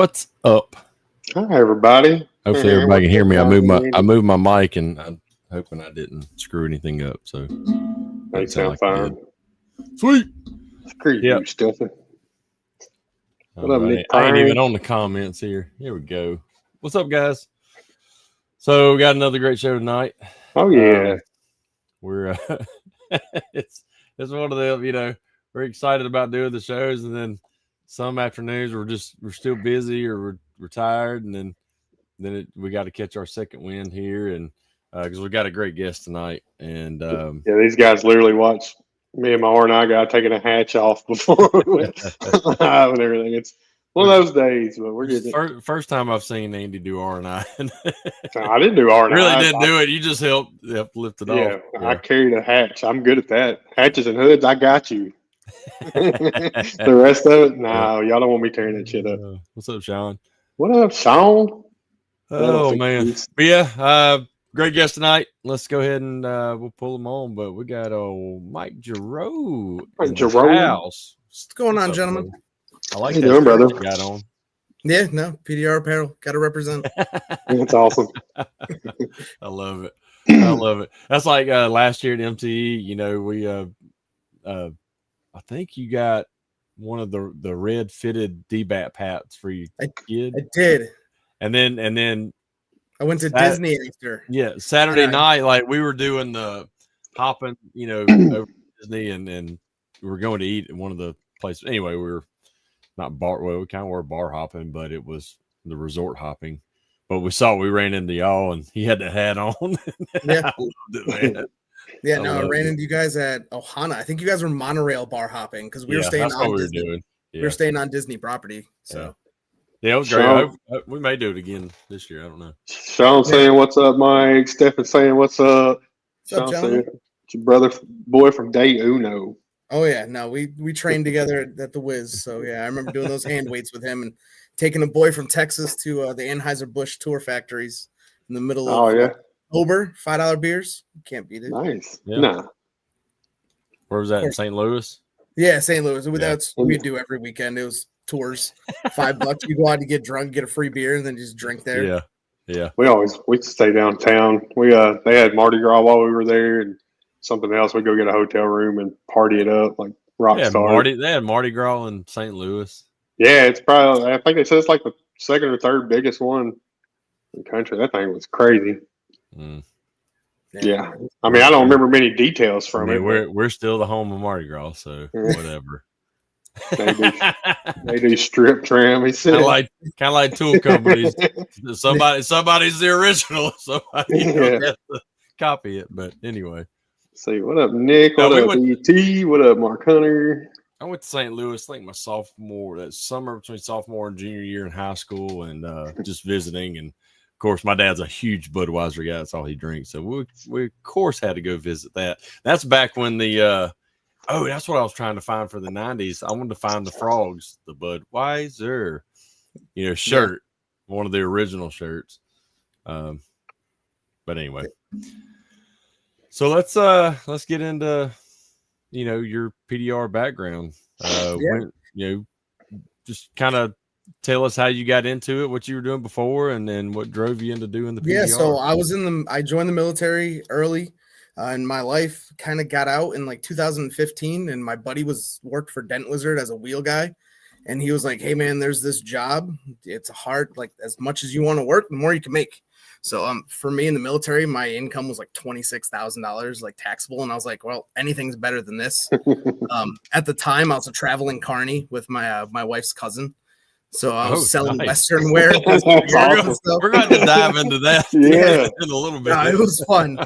What's up? Hi, everybody. Hopefully everybody can hear me. I moved my mic, and I'm hoping I didn't screw anything up. So they sound fine. Sweet. Screw you, Stephen. What up, Nick? I ain't even on the comments here. Here we go. What's up, guys? So we got another great show tonight. Oh yeah. We're it's one of them. We're excited about doing the shows, and then some afternoons we're still busy or we're tired, and then we got to catch our second wind here, and because we got a great guest tonight, and these guys literally watched me and my R&I guy taking a hatch off before we went live and everything. It's one of those days, but we're getting first time I've seen Andy do R&I. I didn't do R&I. Really didn't do it. You just helped lift it off. Yeah, I carried a hatch. I'm good at that. Hatches and hoods, I got you. The rest of it, no, y'all don't want me tearing that shit up. What's up, Sean? What up, Sean? Oh man, but yeah, great guest tonight. Let's go ahead and we'll pull them on. But we got Mike Giroux in the house. What's going on, gentlemen? Bro? I like that doing, brother. You got on. Yeah, no, PDR apparel. Got to represent. That's awesome. I love it. I love it. That's like last year at MTE. We I think you got one of the red fitted DBAP hats for your kid. I did. And then I went to Disney after. Yeah, Saturday night, like we were doing the hopping, over Disney, and we were going to eat at one of the places. Anyway, we were not bar. Well, we kind of were bar hopping, but it was the resort hopping. But we ran into y'all, and he had the hat on. Yeah, I loved it, man. Yeah, I ran into you guys at Ohana. I think you guys were monorail bar hopping because we were staying that's on what Disney. We were doing. Yeah. We were staying on Disney property. So yeah, it was great. We may do it again this year. I don't know. Sean saying what's up, Mike. Stephen saying what's up. What's up, saying it's your boy from Day Uno. Oh yeah, no, we trained together at the Wiz. So yeah, I remember doing those hand weights with him and taking a boy from Texas to the Anheuser-Busch tour factories in the middle of October, $5 beers. You can't beat it. Nice. Yeah. Nah. Where was that? In St. Louis? Yeah, St. Louis. That's what we do every weekend. It was tours. $5. You go out to get drunk, get a free beer, and then just drink there. Yeah. Yeah. We stay downtown. They had Mardi Gras while we were there and something else. We go get a hotel room and party it up like rock stars. They had Mardi Gras in St. Louis. Yeah, it's probably, I think they said it's like the second or third biggest one in the country. That thing was crazy. Mm. Yeah. I mean, I don't remember many details from it. We're still the home of Mardi Gras, so whatever. They do strip tram. He said, kind of like tool companies. Somebody's the original. Somebody has to copy it. But anyway. See, what up, Nick? What up, ET? What up, Mark Hunter? I went to St. Louis, I think that summer between sophomore and junior year in high school, and just visiting. And of course, my dad's a huge Budweiser guy. That's all he drinks. So we of course had to go visit that. That's back when the that's what I was trying to find for the 90s. I wanted to find the Frogs, the Budweiser, shirt, one of the original shirts. But anyway, so let's get into your PDR background. Just kind of tell us how you got into it, what you were doing before, and then what drove you into doing the PDR. Yeah, so I joined the military early in my life, kind of got out in like 2015, and my buddy worked for Dent Wizard as a wheel guy, and he was like, hey man, there's this job. It's hard, like as much as you want to work, the more you can make. So for me in the military, my income was like $26,000, like taxable. And I was like, well, anything's better than this. At the time, I was a traveling carny with my wife's cousin. So I was selling Western wear. Awesome. We're going to dive into that in a little bit. It was fun.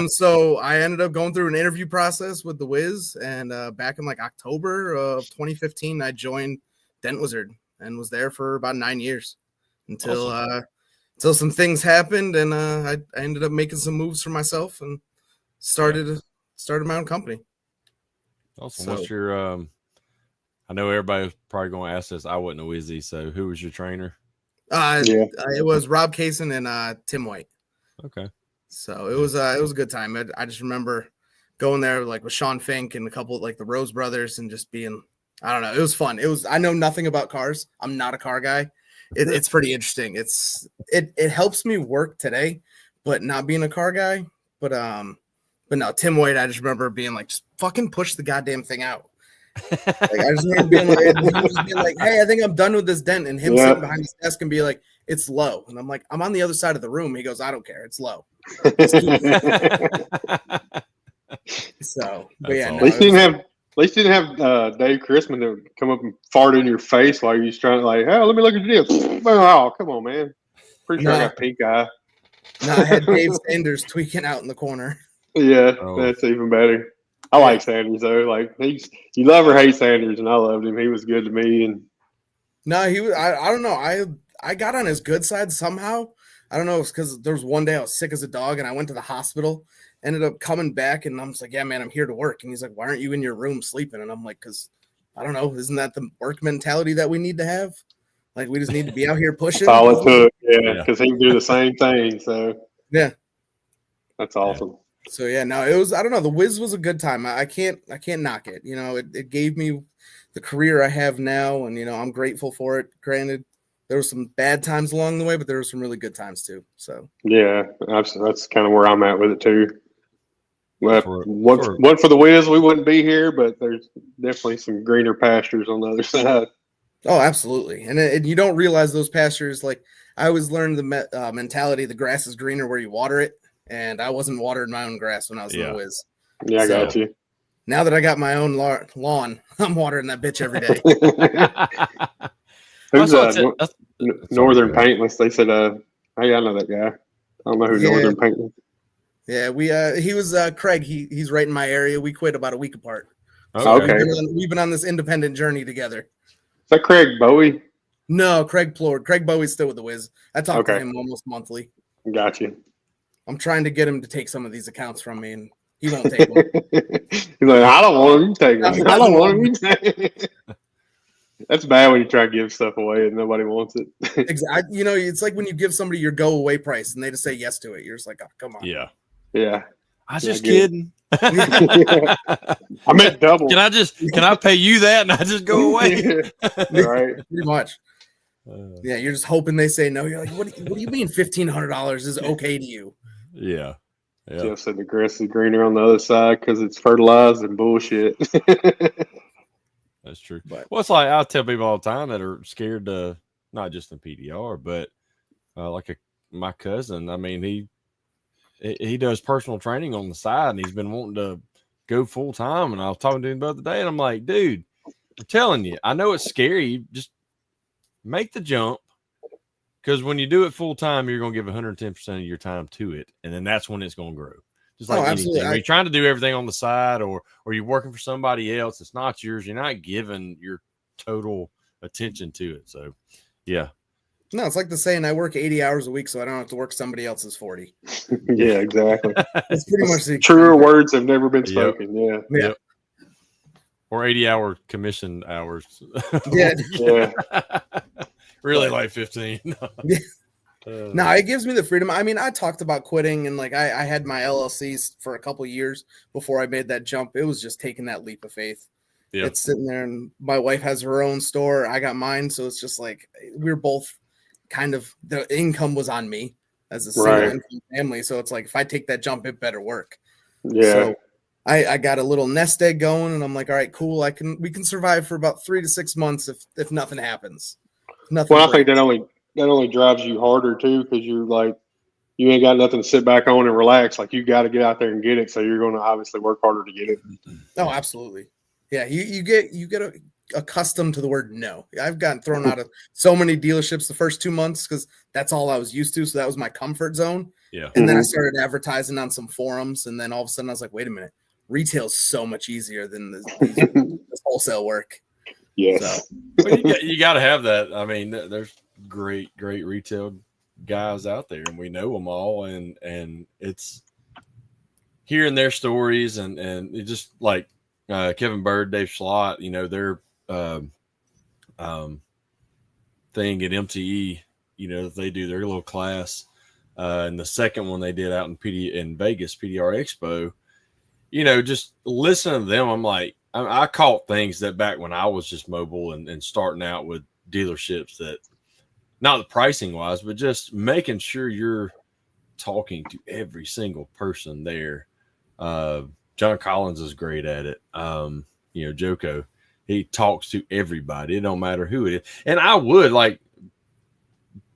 So I ended up going through an interview process with the Wiz. And back in like October of 2015, I joined Dent Wizard and was there for about 9 years until some things happened, and I ended up making some moves for myself and started my own company. Awesome. So, what's your I know everybody's probably going to ask this. I wasn't a Wizzy, so who was your trainer? It was Rob Kaysen and Tim White. Okay. So it was a good time. I just remember going there like with Sean Fink and a couple of, like the Rose brothers, and just being, I don't know, it was fun. I know nothing about cars. I'm not a car guy. it's pretty interesting. It helps me work today, but not being a car guy. But no, Tim White, I just remember being like, just fucking push the goddamn thing out. Like, I just remember being like, hey, I think I'm done with this dent, and him sitting behind his desk and be like, it's low, and I'm like, I'm on the other side of the room. He goes, I don't care, it's low. So, but yeah, at least you didn't have Dave Chrisman to come up and fart in your face while you was trying to like, oh, let me look at your deal. Oh, come on, man. Pretty sure I got pink eye. No, I had Dave Sanders tweaking out in the corner. Yeah, that's even better. I like Sanders though. Like you love or hate Sanders, and I loved him. He was good to me. And no, he was. I don't know. I got on his good side somehow. I don't know. It's because there was one day I was sick as a dog, and I went to the hospital. Ended up coming back, and I'm just like, yeah, man, I'm here to work. And he's like, why aren't you in your room sleeping? And I'm like, because I don't know. Isn't that the work mentality that we need to have? Like, we just need to be out here pushing. That's all it took. Yeah, because he can do the same thing. So yeah, that's awesome. So yeah, no, it was. I don't know. The Wiz was a good time. I can't knock it. You know, it gave me the career I have now, and you know, I'm grateful for it. Granted, there were some bad times along the way, but there were some really good times too. So yeah, that's kind of where I'm at with it too. Well, one for the Wiz, we wouldn't be here, but there's definitely some greener pastures on the other side. Oh, absolutely. And you don't realize those pastures. Like, I always learned the mentality, the grass is greener where you water it. And I wasn't watering my own grass when I was in the Wiz. Yeah, I got you. Now that I got my own lawn, I'm watering that bitch every day. Who's Northern Paintless? They said, hey, I know that guy. I don't know who Northern Paintless. Yeah, he was Craig. He's right in my area. We quit about a week apart. So okay. We've been on this independent journey together. Is that Craig Bowie? No, Craig Plord. Craig Bowie's still with the Wiz. I talk to him almost monthly. Got you. I'm trying to get him to take some of these accounts from me, and he won't take them. He's like, I don't want him to take them. I don't want him to take them. That's bad when you try to give stuff away and nobody wants it. Exactly. You know, it's like when you give somebody your go away price and they just say yes to it. You're just like, oh, come on. Yeah. I was just kidding. I meant double. Can I pay you that and I just go away? Right. Pretty much. Yeah, you're just hoping they say no. You're like, what do you mean $1,500 is okay to you? Yeah. Jeff said the grass is greener on the other side because it's fertilized and bullshit. That's true. Well, it's like I tell people all the time that are scared to, not just in PDR, but my cousin. I mean, he does personal training on the side, and he's been wanting to go full time. And I was talking to him the other day, and I'm like, dude, I'm telling you, I know it's scary. Just make the jump, because when you do it full time, you're going to give 110% of your time to it, and then that's when it's going to grow. Just like anything. When you're trying to do everything on the side, or you're working for somebody else, it's not yours. You're not giving your total attention to it. So, yeah. No, it's like the saying, I work 80 hours a week, so I don't have to work somebody else's 40. Yeah, exactly. It's pretty much the truer words have never been spoken. Yep. Yeah. Or 80-hour commission hours. Yeah. Really like 15. No, it gives me the freedom. I mean, I talked about quitting, and like I had my LLCs for a couple of years before I made that jump. It was just taking that leap of faith. Yeah. It's sitting there, and my wife has her own store. I got mine. So it's just like we're both kind of, the income was on me as a single income family. So it's like, if I take that jump, it better work. Yeah. So I got a little nest egg going, and I'm like, all right, cool. We can survive for about 3 to 6 months if nothing happens. I think that only drives you harder too, because you're like, you ain't got nothing to sit back on and relax. Like, you got to get out there and get it. So you're going to obviously work harder to get it. Oh, absolutely. Yeah. You get accustomed to the word no. I've gotten thrown out of so many dealerships the first 2 months because that's all I was used to. So that was my comfort zone. Yeah. And then I started advertising on some forums, and then all of a sudden I was like, wait a minute, retail's so much easier than this wholesale work. Yes. So. Well, you got to have that. I mean, there's great retail guys out there, and we know them all, and it's hearing their stories, and it just like Kevin Bird, Dave Schlott, you know, their thing at MTE, you know, they do their little class, and the second one they did out in Vegas, PDR Expo, you know, just listening to them, I'm like, I caught things that back when I was just mobile and starting out with dealerships that not the pricing wise, but just making sure you're talking to every single person there. John Collins is great at it. Joko, he talks to everybody. It don't matter who it is. And I would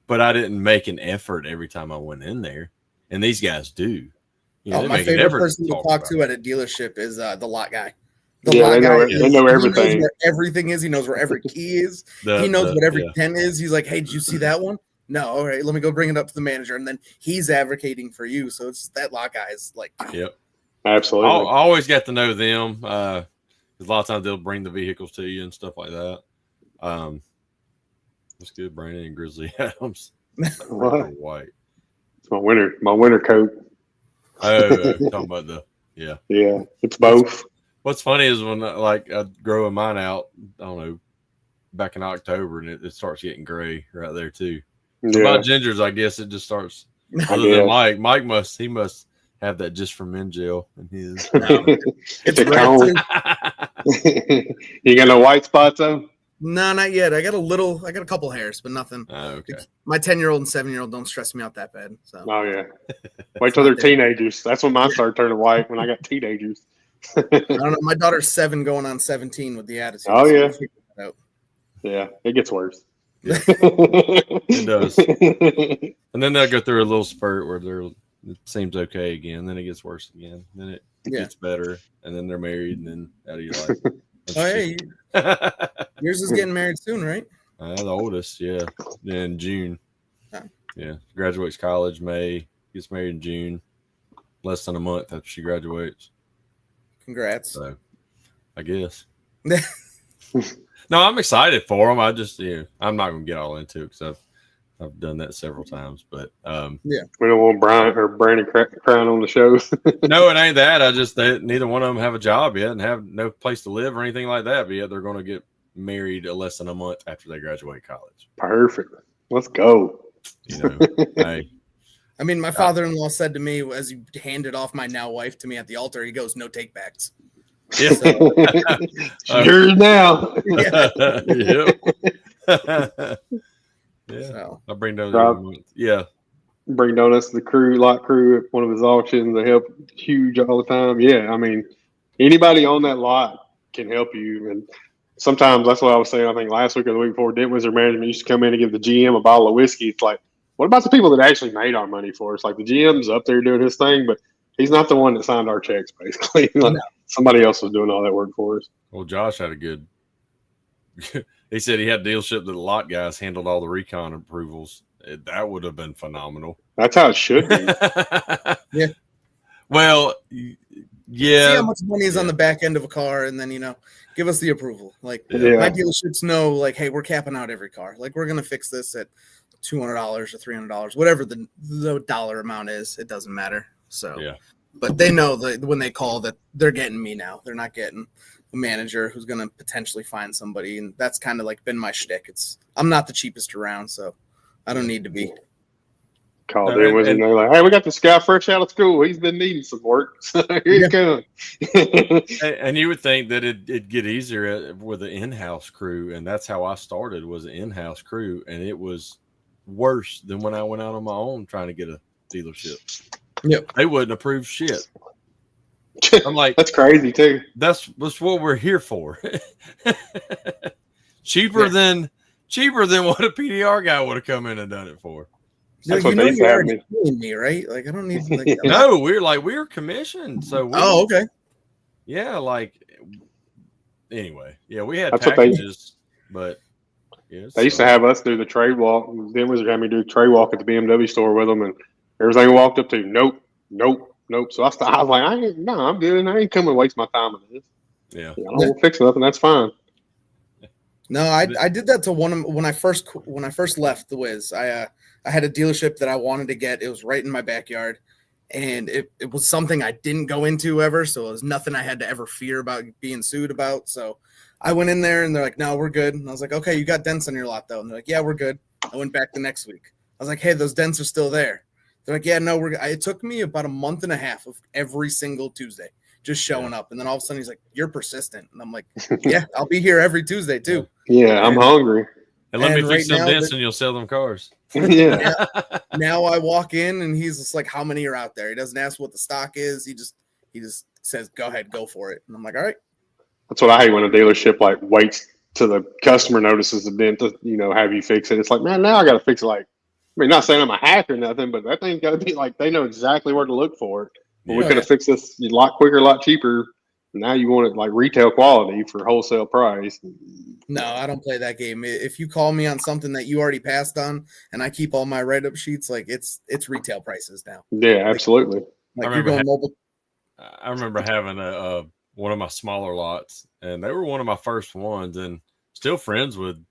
but I didn't make an effort every time I went in there. And these guys do. My favorite person to talk to at a dealership is the lot guy. They know everything. He knows where everything is. He knows where every key is. He knows what every tent is. He's like, hey, did you see that one? No. All right, let me go bring it up to the manager. And then he's advocating for you. So it's that lot guy is like, yep. Absolutely. I always got to know them. Because a lot of times they'll bring the vehicles to you and stuff like that. That's good, Brandon and Grizzly Adams. White. It's my winter coat. Oh, talking about yeah, it's both. What's funny is when I'm growing mine out, I don't know, back in October, and it starts getting gray right there too. So my gingers, I guess it just starts. Other than Mike must have that just for men gel in his. It's a cone. You got no white spots though? No, not yet. I got a couple hairs, but nothing. Oh, okay. My 10-year-old and 7-year-old don't stress me out that bad. So. Oh yeah. Wait till they're teenagers. That's when mine started turning white. When I got teenagers. I don't know. My daughter's 7 going on 17 with the attitude. Oh yeah. Yeah, it gets worse. Yeah. It does. And then they'll go through a little spurt where it seems okay again. Then it gets worse again. Then it gets better. And then they're married. And then out of your life. Hey, yours is getting married soon, right? The oldest, yeah, in June. Oh. Yeah, graduates college May, gets married in June, less than a month after she graduates. Congrats. So, I guess. No, I'm excited for them. I just, I'm not going to get all into it because I've done that several times, but we don't want Brandon crying on the show. No, it ain't that. I just neither one of them have a job yet and have no place to live or anything like that. But yet they're going to get married less than a month after they graduate college. Perfect. Let's go. Hey. I mean, my father-in-law said to me as he handed off my now wife to me at the altar, he goes, "No take backs." Yeah. Yours now. Yep. Yeah, so. I bring donuts. Yeah, bring donuts to the lot crew at one of his auctions. They help huge all the time. Yeah, I mean, anybody on that lot can help you. And sometimes that's what I was saying. I think last week or the week before, Dent Wizard Management used to come in and give the GM a bottle of whiskey. It's like, what about the people that actually made our money for us? Like the GM's up there doing his thing, but he's not the one that signed our checks. Basically, somebody else was doing all that work for us. Well, Josh had a good. He said he had a dealership that the lot guys handled all the recon approvals. That would have been phenomenal. That's how it should be. Yeah. Well, yeah. See how much money is on the back end of a car, and then give us the approval. Like my dealerships know, like, hey, we're capping out every car. Like we're gonna fix this at $200 or $300, whatever the dollar amount is. It doesn't matter. So but they know that when they call that they're getting me now. They're not getting a manager who's going to potentially find somebody. And that's kind of like been my shtick. I'm not the cheapest around, so I don't need to be. Called in with him. They're like, hey, we got this guy fresh out of school. He's been needing some work. So here you come. And you would think that it'd get easier with an in-house crew. And that's how I started, was an in-house crew. And it was worse than when I went out on my own trying to get a dealership. Yep. They wouldn't approve shit. I'm like, that's crazy too. That's what we're here for. cheaper than what a PDR guy would have come in and done it for. That's what they said me, right? Like I don't need. Like, no, we're commissioned. So okay. Yeah, anyway, we had that's packages, but they used to have us do the trade walk. Then Wizard had me do a trade walk at the BMW store with them, and everything we walked up to, nope. So I was like, I'm good. I ain't coming to waste my time with this. Yeah. I don't want to fix nothing. That's fine. No, I did that to when I first left the Wiz. I had a dealership that I wanted to get. It was right in my backyard, and it was something I didn't go into ever. So it was nothing I had to ever fear about being sued about. So I went in there, and they're like, "No, we're good." And I was like, "Okay, you got dents on your lot though?" And they're like, "Yeah, we're good." I went back the next week. I was like, "Hey, those dents are still there." They're like, "Yeah, no, it took me about a month and a half of every single Tuesday just showing up." And then all of a sudden he's like, "You're persistent." And I'm like, "Yeah, I'll be here every Tuesday too." Yeah, I'm hungry. And let me fix right some now, dents and you'll sell them cars. Yeah. Now I walk in and he's just like, how many are out there? He doesn't ask what the stock is. He just says, go ahead, go for it. And I'm like, all right. That's what I hate when a dealership like waits till the customer notices the dent to, have you fix it. It's like, man, now I got to fix it. Like, I mean, not saying I'm a hack or nothing, but that thing's got to be like, they know exactly where to look for it. But we could have fixed this a lot quicker, a lot cheaper. Now you want it like retail quality for wholesale price. No, I don't play that game. If you call me on something that you already passed on and I keep all my write-up sheets, like it's retail prices now. Yeah, absolutely. Like you're going mobile. I remember having a one of my smaller lots, and they were one of my first ones, and still friends with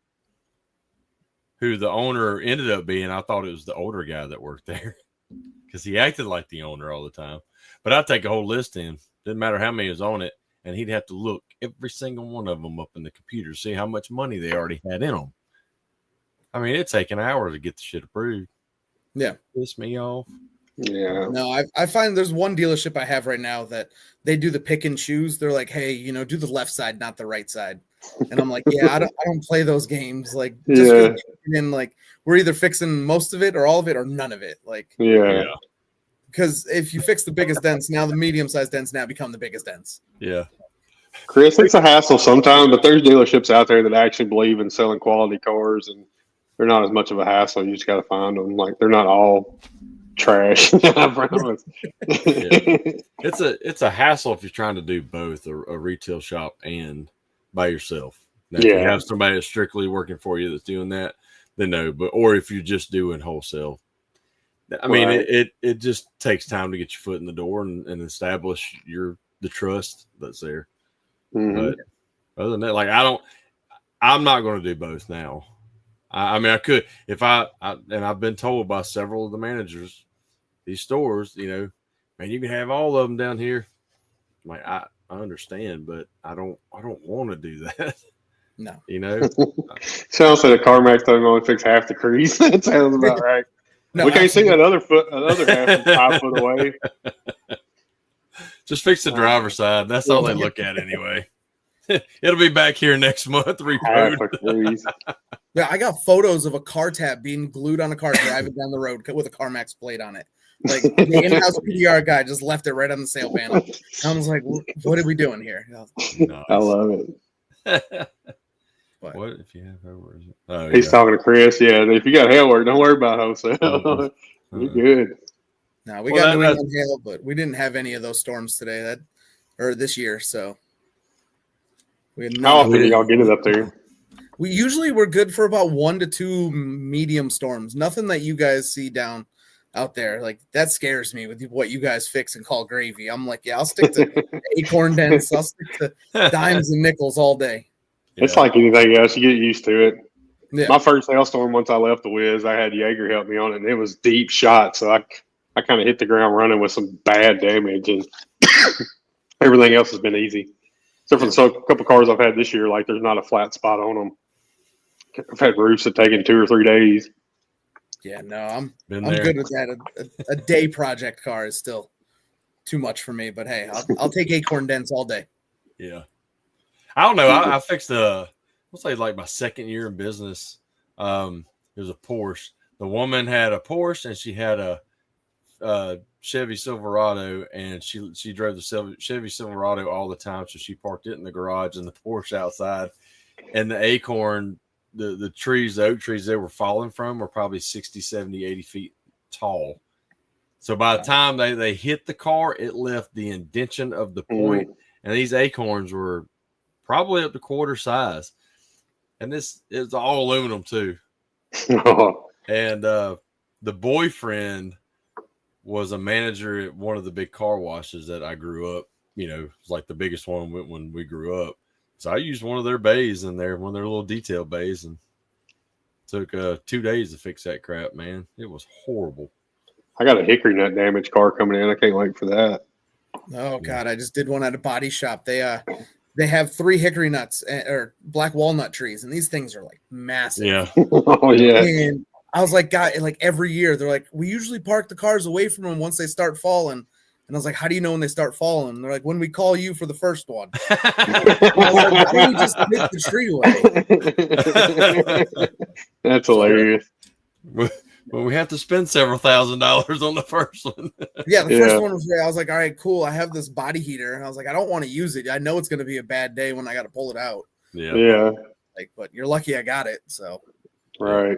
who the owner ended up being. I thought it was the older guy that worked there because he acted like the owner all the time. But I'd take a whole list in. Didn't matter how many was on it, and he'd have to look every single one of them up in the computer, see how much money they already had in them. I mean, it'd take an hour to get the shit approved. Yeah. Piss me off. Yeah. No, I find there's one dealership I have right now that they do the pick and choose. They're like, hey, do the left side, not the right side. And I'm like, yeah, I don't play those games. Like, just in like we're either fixing most of it or all of it or none of it. Like, yeah. Because if you fix the biggest dents, now the medium-sized dents now become the biggest dents. Yeah. Chris, it's a hassle sometimes, but there's dealerships out there that actually believe in selling quality cars, and they're not as much of a hassle. You just got to find them. Like, they're not all trash. I promise. It's a hassle if you're trying to do both a retail shop and by yourself. Now, if you have somebody that's strictly working for you that's doing that, then no. But or if you're just doing wholesale. I mean, it just takes time to get your foot in the door and establish the trust that's there. Mm-hmm. But other than that, like I'm not going to do both now. I mean, I could if and I've been told by several of the managers, these stores, man, you can have all of them down here. I'm like, I understand, but I don't want to do that. No, Sounds like a CarMax doesn't only fix half the crease. That sounds about right. No, we can't see that other half 5 foot away. Just fix the driver's side. That's all they look at anyway. It'll be back here next month. Yeah, I got photos of a car tab being glued on a car driving down the road with a CarMax plate on it. Like the in-house PDR guy just left it right on the sale panel. And I was like, "What are we doing here?" Nice. I love it. What if you have hair? Oh, he's talking to Chris. Yeah, if you got hair work, don't worry about wholesale. You're good. No, we got New England hail, but we didn't have any of those storms today or this year. So how often do y'all get it up there? We're good for about 1 to 2 medium storms. Nothing that you guys see down out there. Like that scares me with what you guys fix and call gravy. I'm like, yeah, I'll stick to acorn dents. I'll stick to dimes and nickels all day. It's like anything else. You get used to it. Yeah. My first hailstorm, once I left the Wiz, I had Jaeger help me on it, and it was deep shot. So I kind of hit the ground running with some bad damage, and everything else has been easy. Except for the couple cars I've had this year, like there's not a flat spot on them. I've had roofs that taken 2 or 3 days. Yeah, no, I'm good with that. A day project car is still too much for me, but hey, I'll take acorn dents all day. Yeah. I don't know. I fixed let's say like my second year in business. It was a Porsche. The woman had a Porsche and she had a Chevy Silverado, and she drove the Chevy Silverado all the time. So she parked it in the garage and the Porsche outside. And the acorn, the trees, the oak trees they were falling from were probably 60, 70, 80 feet tall. So by the time they hit the car, it left the indention of the point. And these acorns were probably up to quarter size. And this is all aluminum too. And the boyfriend was a manager at one of the big car washes that I grew up, it was like the biggest one when we grew up. So I used one of their bays in there, one of their little detail bays, and took 2 days to fix that crap, man. It was horrible. I got a hickory nut damaged car coming in. I can't wait for that. Oh God, I just did one at a body shop. They have 3 hickory nuts or black walnut trees, and these things are like massive. Yeah. Oh yeah. And I was like, God, like every year they're like, we usually park the cars away from them once they start falling. And I was like, how do you know when they start falling? And they're like, when we call you for the first one. I was like, why don't you just take the tree away? That's hilarious. Well, we have to spend several $1,000s on the first one. Yeah, the first one was great. I was like, all right, cool. I have this body heater. And I was like, I don't want to use it. I know it's going to be a bad day when I got to pull it out. Yeah. Like, but you're lucky I got it. So. Right.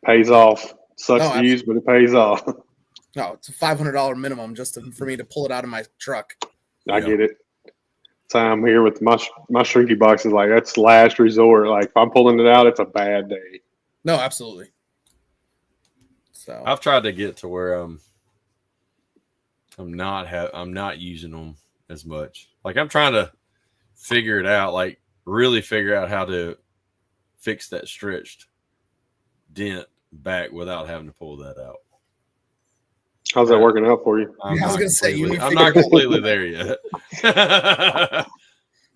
Pays off. Sucks to use, but it pays off. No, it's a $500 minimum just for me to pull it out of my truck. I get it. Time here with my shrinky box is like, that's last resort. Like, if I'm pulling it out, it's a bad day. No, absolutely. So I've tried to get to where I'm not using them as much. Like, I'm trying to figure it out, like really figure out how to fix that stretched dent back without having to pull that out. How's that working out for you? I was going to say, I'm not completely there yet.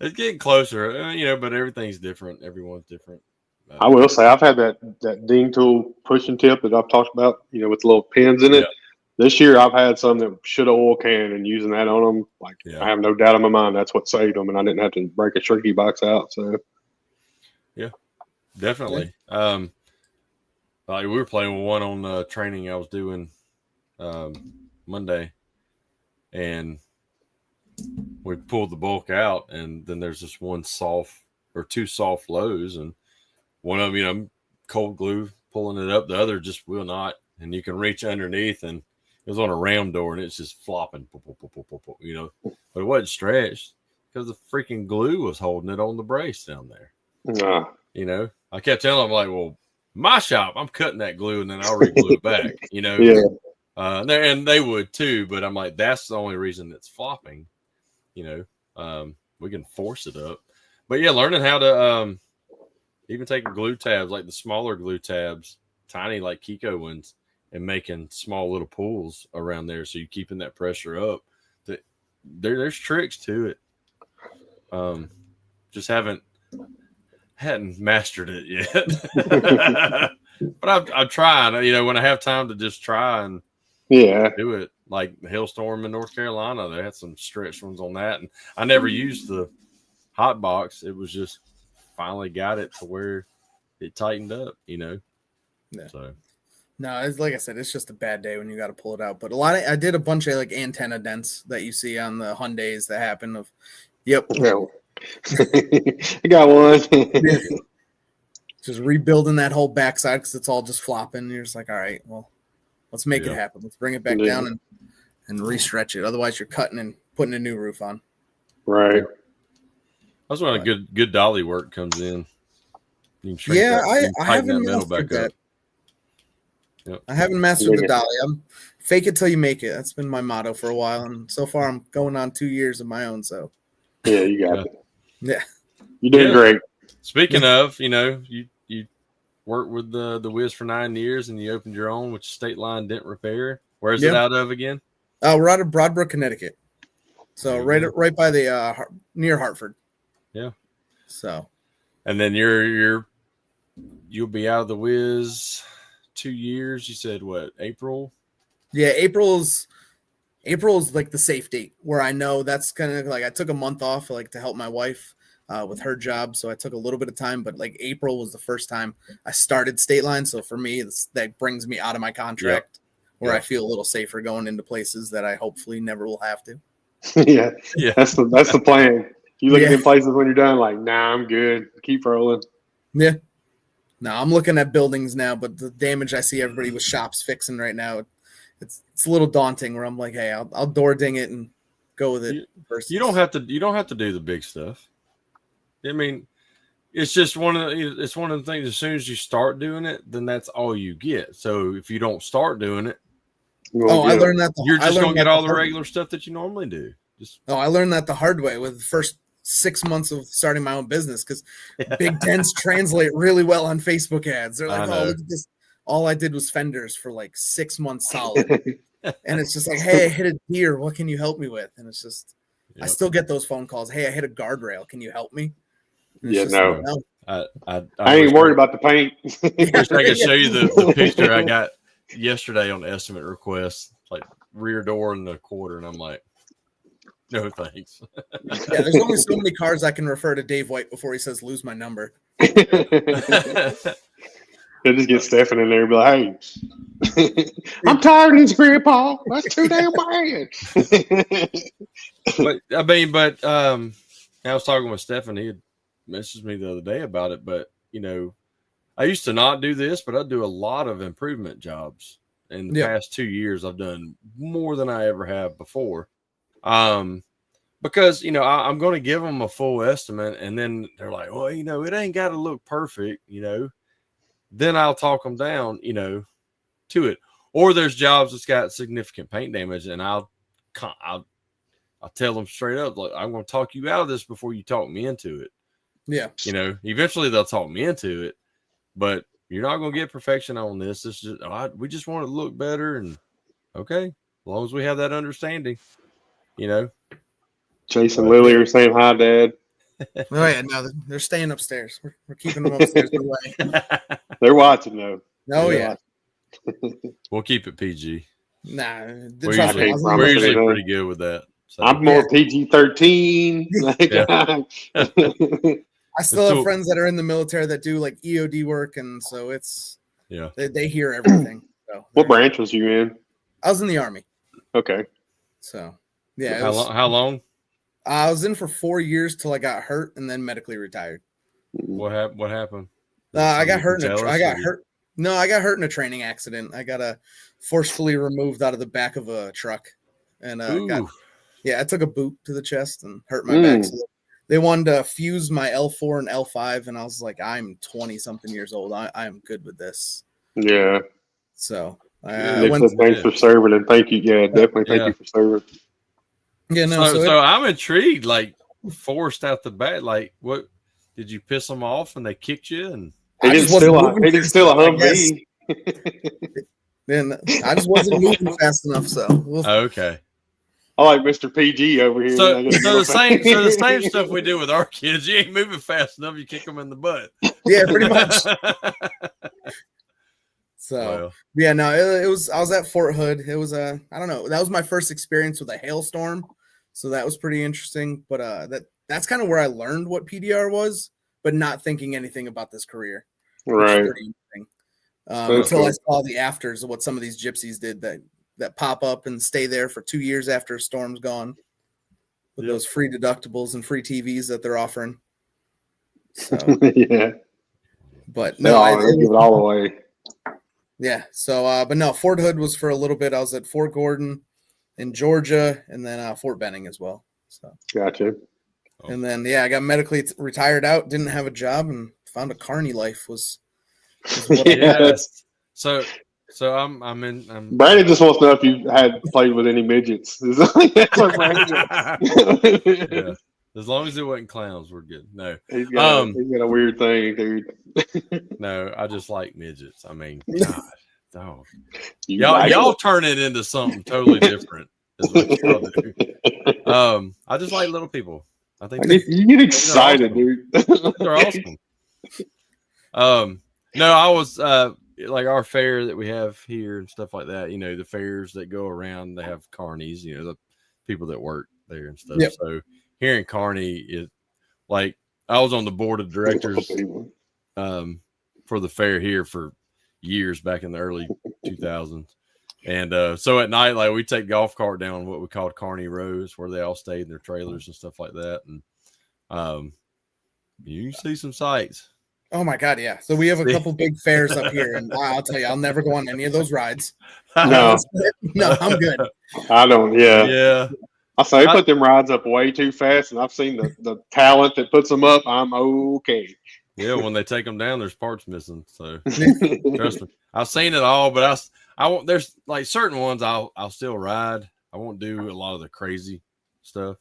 It's getting closer, but everything's different. Everyone's different. I will say I've had that ding tool pushing tip that I've talked about, with little pins in it. Yeah. This year I've had some that should have oil can, and using that on them, I have no doubt in my mind that's what saved them, and I didn't have to break a shrinky box out. So, yeah, definitely. Yeah. We were playing with one on the training I was doing Monday, and we pulled the bulk out, and then there's this one soft or two soft lows, and one of them, cold glue pulling it up, the other just will not, and you can reach underneath, and it was on a ram door, and it's just flopping, but it wasn't stretched because the freaking glue was holding it on the brace down there. I kept telling them, like, well, my shop, I'm cutting that glue and then I'll re-glue it back, and they would too, but I'm like, that's the only reason it's flopping. We can force it up, but learning how to even taking glue tabs, like the smaller glue tabs, tiny like Kiko ones, and making small little pulls around there, so you're keeping that pressure up. There's tricks to it. Just hadn't mastered it yet. But I'm trying. When I have time to just try and do it, like the hailstorm in North Carolina, they had some stretched ones on that, and I never used the hot box. It was just finally got it to where it tightened up. Yeah. So. No, it's like I said, it's just a bad day when you got to pull it out. But I did a bunch of like antenna dents that you see on the Hyundais that happen. I got one. Just rebuilding that whole backside because it's all just flopping. You're just like, all right, well, let's make it happen. Let's bring it back down and re-stretch it. Otherwise, you're cutting and putting a new roof on. Right. That's when a good dolly work comes in. I haven't mastered that. Yep. I haven't mastered the dolly. I'm fake it till you make it. That's been my motto for a while, and so far I'm going on 2 years of my own. So yeah, you got it. Yeah, you did great. Speaking of, you worked with the Wiz for 9 years, and you opened your own, which is State Line Dent Repair. Where's it out of again? We're out of Broadbrook, Connecticut. So right by the near Hartford. Yeah. So, and then you'll be out of the Wiz 2 years. You said what? April? Yeah, April is like the safe date where I know that's kind of like I took a month off to help my wife with her job, so I took a little bit of time. But like April was the first time I started State Line, so for me that brings me out of my contract where I feel a little safer going into places that I hopefully never will have to. yeah, that's the plan. You look at places when you're done, like, nah, I'm good. Keep rolling. Yeah. No, I'm looking at buildings now, but the damage I see everybody with shops fixing right now, it's a little daunting. Where I'm like, hey, I'll door ding it and go with it. You don't have to do the big stuff. I mean, it's just one of the things. As soon as you start doing it, then that's all you get. So if you don't start doing it, I learned that you're just gonna get all the regular stuff that you normally do. I learned that the hard way with the first 6 months of starting my own business, because big dents translate really well on Facebook ads. They're like, oh, look at this. All I did was fenders for like 6 months solid. And it's just like, hey, I hit a deer. What can you help me with? And it's just, I still get those phone calls. Hey, I hit a guardrail. Can you help me? No. I ain't worried about the paint. I wish I could show you the picture I got yesterday on the estimate request. Like rear door and the quarter, and I'm like, no thanks. Yeah, there's only so many cars I can refer to Dave White before he says lose my number. They'll just get Stephen in there and be like, hey, I'm tired of this, Grandpa. That's too damn bad. I was talking with Stephen. He had messaged me the other day about it, but I used to not do this, but I do a lot of improvement jobs. In the past 2 years, I've done more than I ever have before. Because, I'm going to give them a full estimate, and then they're like, well, it ain't got to look perfect, Then I'll talk them down, to it. Or there's jobs that's got significant paint damage, and I'll tell them straight up, like, I'm going to talk you out of this before you talk me into it. Yeah. Eventually they'll talk me into it, but you're not going to get perfection on this. This is we just want it to look better. And okay, as long as we have that understanding, Chase and Lily are saying hi, Dad. Oh yeah, no, they're staying upstairs. We're keeping them upstairs away. They're watching though. Oh yeah. We'll keep it PG. Nah, we're usually pretty good with that. So. I'm more PG-13. I still have friends that are in the military that do like EOD work, and so it's they hear everything. So what branch was you in? I was in the Army. Okay. So yeah. How long? I was in for 4 years till I got hurt and then medically retired. What happened? I got hurt. No, I got hurt in a training accident. I got forcefully removed out of the back of a truck, and I took a boot to the chest and hurt my back. So they wanted to fuse my L4 and L5, and I was like, I'm 20 something years old. I am good with this. Yeah. So thanks for serving, and thank you. Yeah, definitely thank you for serving. Yeah, no. So I'm intrigued. Like, forced out the bat. Like, what did you piss them off and they kicked you? And he didn't steal a Humvee. Then I just wasn't moving fast enough. So okay. I like Mr. PG over here. So the same stuff we do with our kids. You ain't moving fast enough, you kick them in the butt. Yeah, pretty much. So it was. I was at Fort Hood. It was I don't know. That was my first experience with a hailstorm, so that was pretty interesting. But that's kind of where I learned what PDR was, but not thinking anything about this career. Right. Until I saw the afters of what some of these gypsies did that pop up and stay there for 2 years after a storm's gone, with those free deductibles and free TVs that they're offering. So, yeah. But no, I give it all away. Yeah. So, but no, Fort Hood was for a little bit. I was at Fort Gordon in Georgia, and then Fort Benning as well. So gotcha. And then I got medically retired out, didn't have a job, and found a carny life was what So I'm in. Brandon just wants to know if you had played with any midgets. That's what yeah. As long as it wasn't clowns, we're good. No, he's got a weird thing, dude. No, I just like midgets. I mean, God, y'all turn it into something totally different. Is what y'all do. I just like little people. I think you get excited, dude. They're awesome. No, I was like our fair that we have here and stuff like that. The fairs that go around, they have carnies. The people that work there and stuff. Yep. So here in Kearney, is like I was on the board of directors for the fair here for years back in the early 2000s. And so at night, like we take golf cart down what we called Kearney Rows, where they all stayed in their trailers and stuff like that. And you can see some sights. Oh my God, yeah. So we have a couple big fairs up here, and I'll tell you, I'll never go on any of those rides. No, I'm good. I don't. Yeah. I say they put them rides up way too fast, and I've seen the talent that puts them up. I'm okay. Yeah, when they take them down, there's parts missing. So trust me, I've seen it all, but I won't. There's like certain ones I'll still ride. I won't do a lot of the crazy stuff.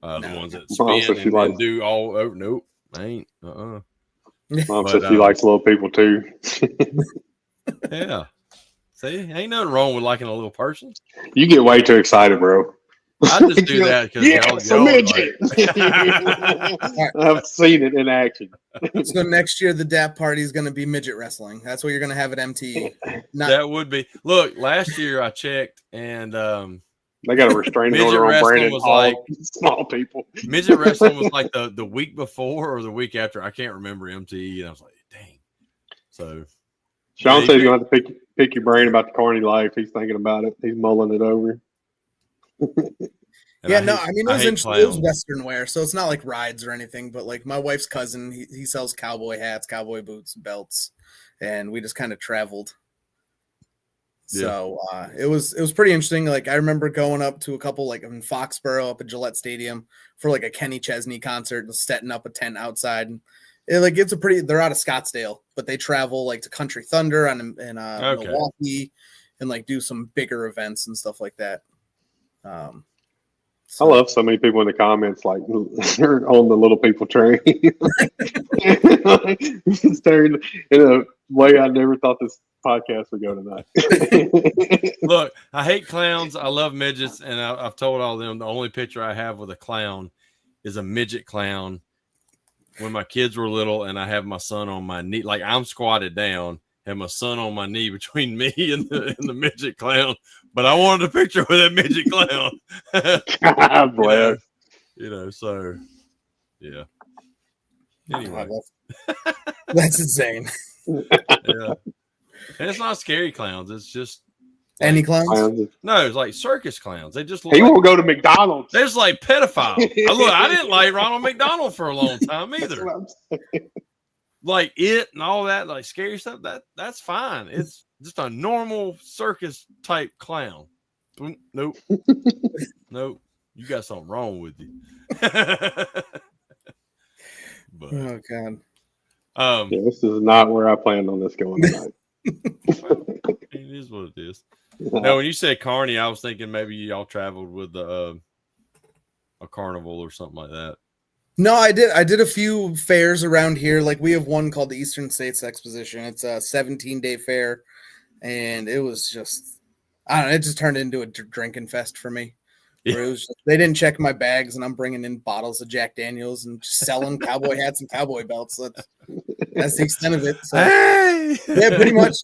The ones that spin and do all over. Nope, I ain't. Mom said she likes little people too. Yeah. See, ain't nothing wrong with liking a little person. You get way too excited, bro. I just do that because y'all midget. I've seen it in action. So next year the DAP party is going to be midget wrestling. That's what you're going to have at MTE. That would be. Look, last year I checked, and they got a restraining order on Brandon. Was like small people. Midget wrestling was like the week before or the week after. I can't remember MTE, and I was like, dang. So Sean says you have to pick your brain about the carny life. He's thinking about it. He's mulling it over. It was Western wear, so it's not like rides or anything. But like my wife's cousin, he sells cowboy hats, cowboy boots, belts, and we just kind of traveled. Yeah. So it was pretty interesting. Like I remember going up to a couple like in Foxborough up at Gillette Stadium for like a Kenny Chesney concert and setting up a tent outside. And they're out of Scottsdale, but they travel like to Country Thunder and Milwaukee and like do some bigger events and stuff like that. I love so many people in the comments like they're on the little people train. In a way I never thought this podcast would go tonight. Look, I hate clowns. I love midgets, and I've told all of them the only picture I have with a clown is a midget clown when my kids were little, and I have my son on my knee, like I'm squatted down, have my son on my knee between me and the midget clown. But I wanted a picture with that midget clown. God bless. So yeah. Anyway, that's insane. Yeah. And it's not scary clowns. It's just any clowns? No, it's like circus clowns. They just won't go to McDonald's. They're just like pedophiles. I didn't like Ronald McDonald for a long time either. Like it and all that, like scary stuff. That's fine. It's just a normal circus type clown. Nope. Nope. You got something wrong with you. But, oh God. This is not where I planned on this going tonight. It is what it is. Now, when you said carny, I was thinking maybe y'all traveled with a carnival or something like that. No, I did a few fairs around here. Like we have one called the Eastern States Exposition. It's a 17-day fair, and it was just, I don't know, it just turned into a drinking fest for me. Yeah. It was just, they didn't check my bags, and I'm bringing in bottles of Jack Daniels and just selling cowboy hats and cowboy belts. That's the extent of it. So, hey! Yeah, pretty much.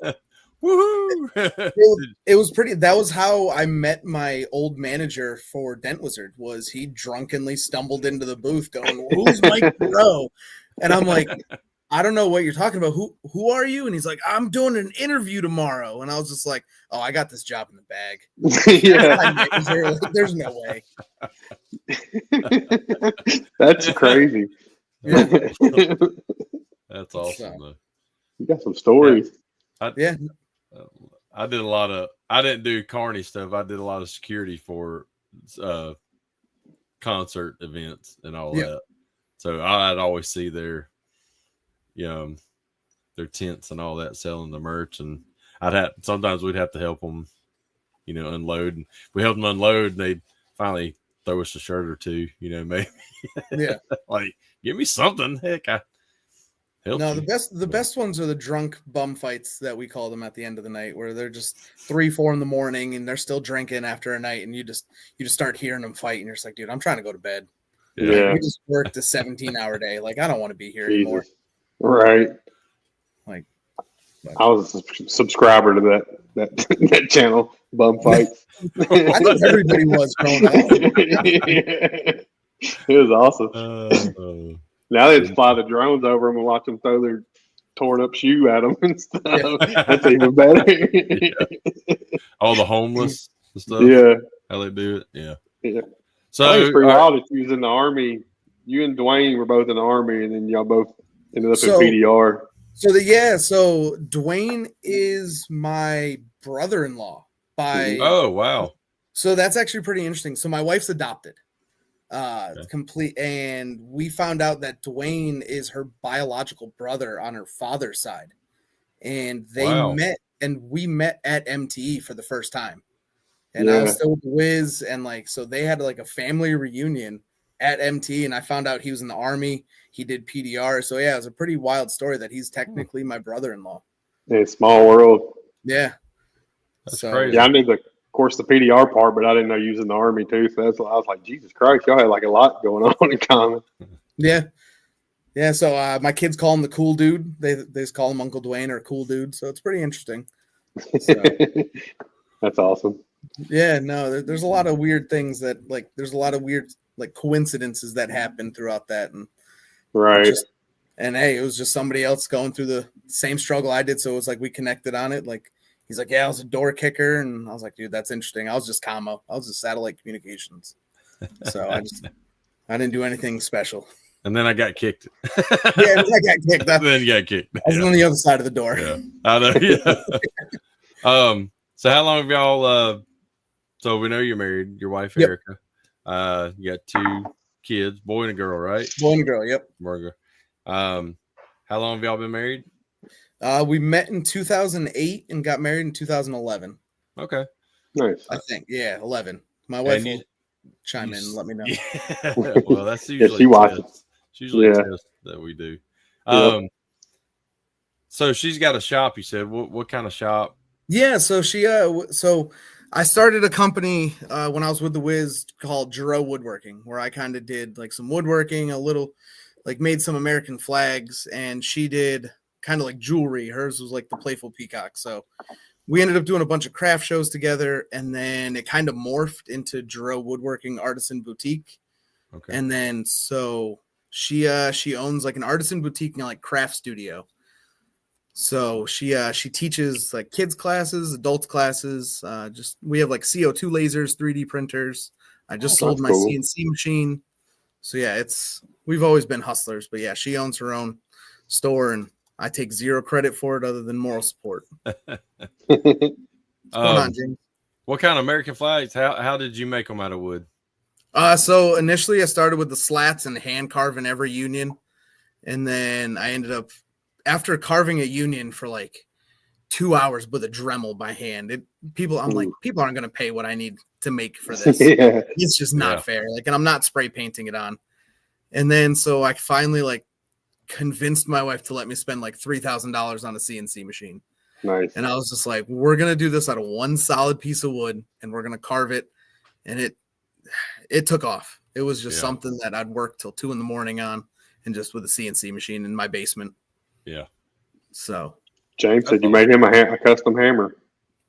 Woohoo! It was pretty. That was how I met my old manager for Dent Wizard. Was he drunkenly stumbled into the booth going, "Who's Mike Giroux?" And I'm like, "I don't know what you're talking about. Who are you?" And he's like, "I'm doing an interview tomorrow." And I was just like, "Oh, I got this job in the bag." Yeah, there's no way. That's crazy. Yeah. That's awesome. Though. You got some stories. Yeah. I did a lot of. I didn't do carny stuff. I did a lot of security for concert events and all that. So I'd always see their tents and all that selling the merch, and sometimes we'd have to help them, unload. And we helped them unload, and they'd finally throw us a shirt or two, maybe. Yeah. Like, give me something. Heck, No, the best ones are the drunk bum fights that we call them at the end of the night, where they're just 3-4 in the morning and they're still drinking after a night, and you just start hearing them fight, and you're just like, dude, I'm trying to go to bed. Yeah, we just worked a 17-hour day. Like, I don't want to be here anymore. Right. Like, I was a subscriber to that channel, bum fights. I think everybody was growing up. It was awesome. Now they just fly the drones over them and watch them throw their torn up shoe at them and stuff. Yeah. That's even better. All the homeless and stuff. Yeah. How they do it. Yeah. Yeah. So I think it's pretty wild that you was in the Army. You and Dwayne were both in the Army, and then y'all both ended up in PDR. So Dwayne is my brother-in-law by. Oh, wow. So that's actually pretty interesting. So my wife's adopted. Complete, and we found out that Dwayne is her biological brother on her father's side, and we met at MTE for the first time, and I was still with Wiz, and so they had a family reunion at MTE, and I found out he was in the Army. He did PDR, so it was a pretty wild story that he's technically my brother-in-law. Yeah, small world. Yeah, that's crazy. Yeah, I knew the course, the PDR part, but I didn't know you was in the Army too. So that's why I was like, Jesus Christ, y'all had like a lot going on in common. Yeah. Yeah. So my kids call him the cool dude. They just call him Uncle Dwayne or cool dude. So it's pretty interesting. So, that's awesome. Yeah. No, there's a lot of weird things that like, there's a lot of weird like coincidences that happen throughout that. And Right. And hey, it was just somebody else going through the same struggle I did. So it was like we connected on it. Like he's like, yeah, I was a door kicker. And I was like, dude, that's interesting. I was just commo. I was just satellite communications. So I didn't do anything special. And then I got kicked. Yeah, then I got kicked. Then you got kicked. I was on the other side of the door. Yeah. I know. Yeah. So how long have y'all so we know you're married, your wife Erica. You got 2 kids, boy and a girl, right? Boy and a girl, yep. Boy and a girl. How long have y'all been married? We met in 2008 and got married in 2011. Okay. Nice. I think. Yeah, 11. My wife will chime in and let me know. Yeah. Well, that's usually she watches. It's usually a test that we do. So she's got a shop, you said. What kind of shop? Yeah, so so I started a company when I was with the Wiz called Giroux Woodworking, where I kind of did like some woodworking, a little like made some American flags, and she did kind of like jewelry. Hers was like the Playful Peacock. So we ended up doing a bunch of craft shows together, and then it kind of morphed into Giroux Woodworking Artisan Boutique. Okay. And then so she owns like an artisan boutique and like craft studio. So she teaches like kids classes, adults classes. We have like CO2 lasers, 3D printers. I just sold my CNC machine. So yeah, we've always been hustlers, but yeah, she owns her own store and I take zero credit for it other than moral support. What's going on, James? What kind of American flags? How did you make them out of wood? So initially I started with the slats and hand carving every union. And then I ended up after carving a union for like 2 hours with a Dremel by hand. People aren't going to pay what I need to make for this. Yeah. It's just not fair. Like, and I'm not spray painting it on. And then, so I finally like convinced my wife to let me spend like $3,000 on a CNC machine. Nice. And I was just like, we're going to do this out of one solid piece of wood and we're going to carve it. And it took off. It was just something that I'd work till 2 a.m. on and just with a CNC machine in my basement. Yeah. So James said you made him a custom hammer.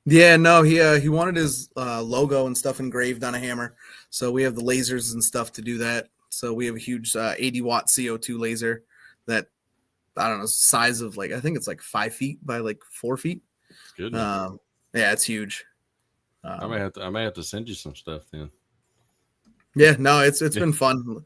Yeah, no, he wanted his logo and stuff engraved on a hammer. So we have the lasers and stuff to do that. So we have a huge 80-watt CO2 laser that, I don't know, size of like, I think it's like 5 feet by like 4 feet. It's good. Yeah, it's huge. I may have to send you some stuff then. Yeah, no, it's been fun.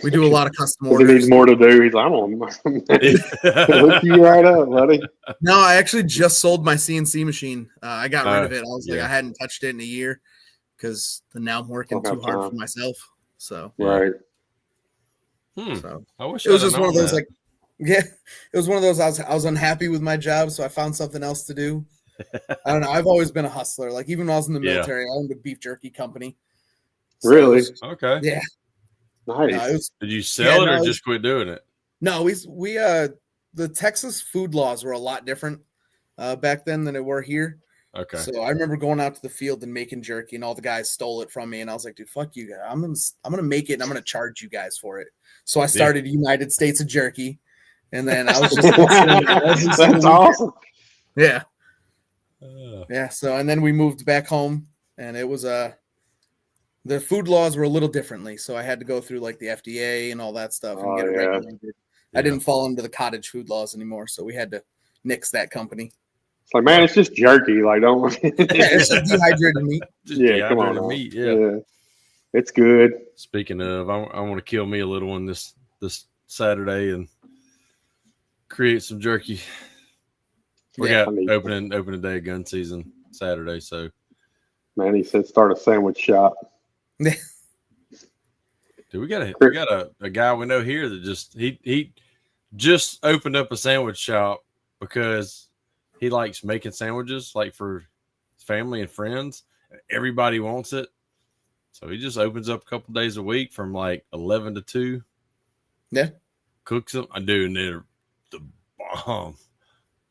We do a lot of custom He orders. needs more to do. He's like, I don't hook you right up, buddy. No, I actually just sold my CNC machine. I got rid of it. I was like, I hadn't touched it in a year because now I'm working too hard for myself. So right. So I wish it was just one of those it was one of those. I was unhappy with my job, so I found something else to do. I don't know. I've always been a hustler. Like even when I was in the military, I owned a beef jerky company. So really? Okay. Yeah. Nice. Did you sell it or just quit doing it? No, we the Texas food laws were a lot different back then than they were here. Okay. So I remember going out to the field and making jerky, and all the guys stole it from me, and I was like, "Dude, fuck you guys! I'm gonna make it, and I'm gonna charge you guys for it." So I started United States of Jerky, and then I was just that's awesome. Yeah. Yeah. So and then we moved back home, and it was the food laws were a little differently, so I had to go through like the FDA and all that stuff and get it regulated. I didn't fall into the cottage food laws anymore, so we had to nix that company. It's like, man, it's just jerky. Like, don't. It's just dehydrated meat. Come on, meat. Yeah, it's good. Speaking of, I want to kill me a little one this Saturday and create some jerky. We got opening day of gun season Saturday, so. Man, he said start a sandwich shop. Dude, we got a guy we know here that he just opened up a sandwich shop because he likes making sandwiches like for family and friends. Everybody wants it. So he just opens up a couple days a week from like 11 to 2. Yeah. Cooks them. I do, and they're the bomb.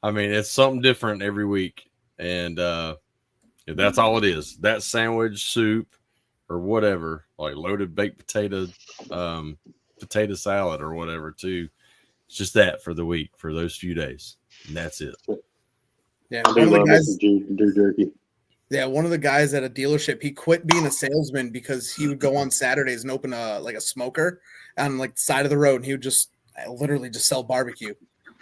I mean, it's something different every week. And Yeah, that's all it is. That sandwich, soup, or whatever, like loaded baked potato, potato salad or whatever too. It's just that for the week, for those few days. And that's it. Yeah, I do love me some Jew jerky. Yeah, one of the guys at a dealership, he quit being a salesman because he would go on Saturdays and open a smoker on like the side of the road, and he would just literally just sell barbecue.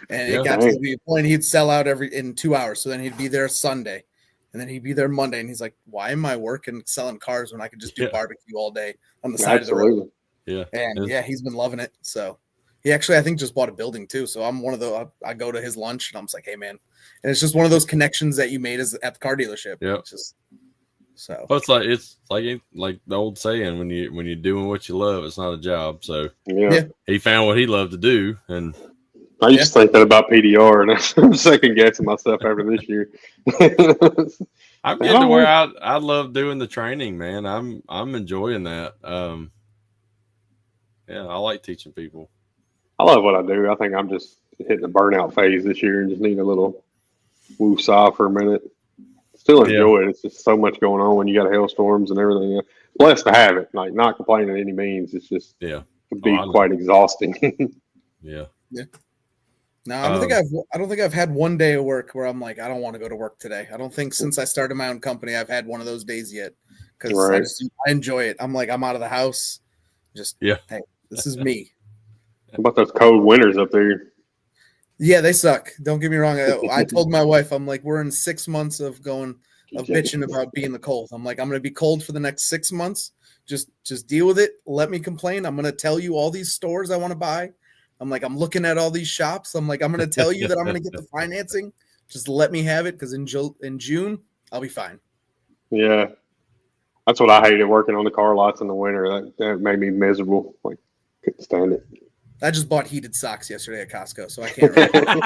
And it got to the point he'd sell out in 2 hours. So then he'd be there Sunday, and then he'd be there Monday, and he's like, "Why am I working selling cars when I could just do barbecue all day on the side of the road?" Yeah, and he's been loving it. So he actually, I think, just bought a building too. So I'm one of the I go to his lunch, and I'm just like, "Hey, man." And it's just one of those connections that you made at the car dealership. Yeah. Well, it's like the old saying, when you're doing what you love, it's not a job. So he found what he loved to do, and I used to think that about PDR, and I'm second guessing myself after this year. I'm getting to where I love doing the training, man. I'm enjoying that. Yeah, I like teaching people. I love what I do. I think I'm just hitting the burnout phase this year and just need a little woo-saw for a minute. Still enjoy it. It's just so much going on when you got hailstorms and everything. Blessed to have it. Like, not complaining any means. It's just it can be quite exhausting. Yeah. No, I don't think I've had one day of work where I'm like, I don't want to go to work today. I don't think since I started my own company I've had one of those days yet, because I enjoy it. I'm like, I'm out of the house. Just hey, this is me. How about those cold winters up there? Yeah, they suck. Don't get me wrong. I told my wife, I'm like, we're in 6 months of bitching about being the cold. I'm like, I'm going to be cold for the next 6 months. Just deal with it. Let me complain. I'm going to tell you all these stores I want to buy. I'm like, I'm looking at all these shops. I'm like, I'm going to tell you that I'm going to get the financing. Just let me have it, because in June, I'll be fine. Yeah. That's what I hated, working on the car lots in the winter. That made me miserable. Like, couldn't stand it. I just bought heated socks yesterday at Costco, so I can't really.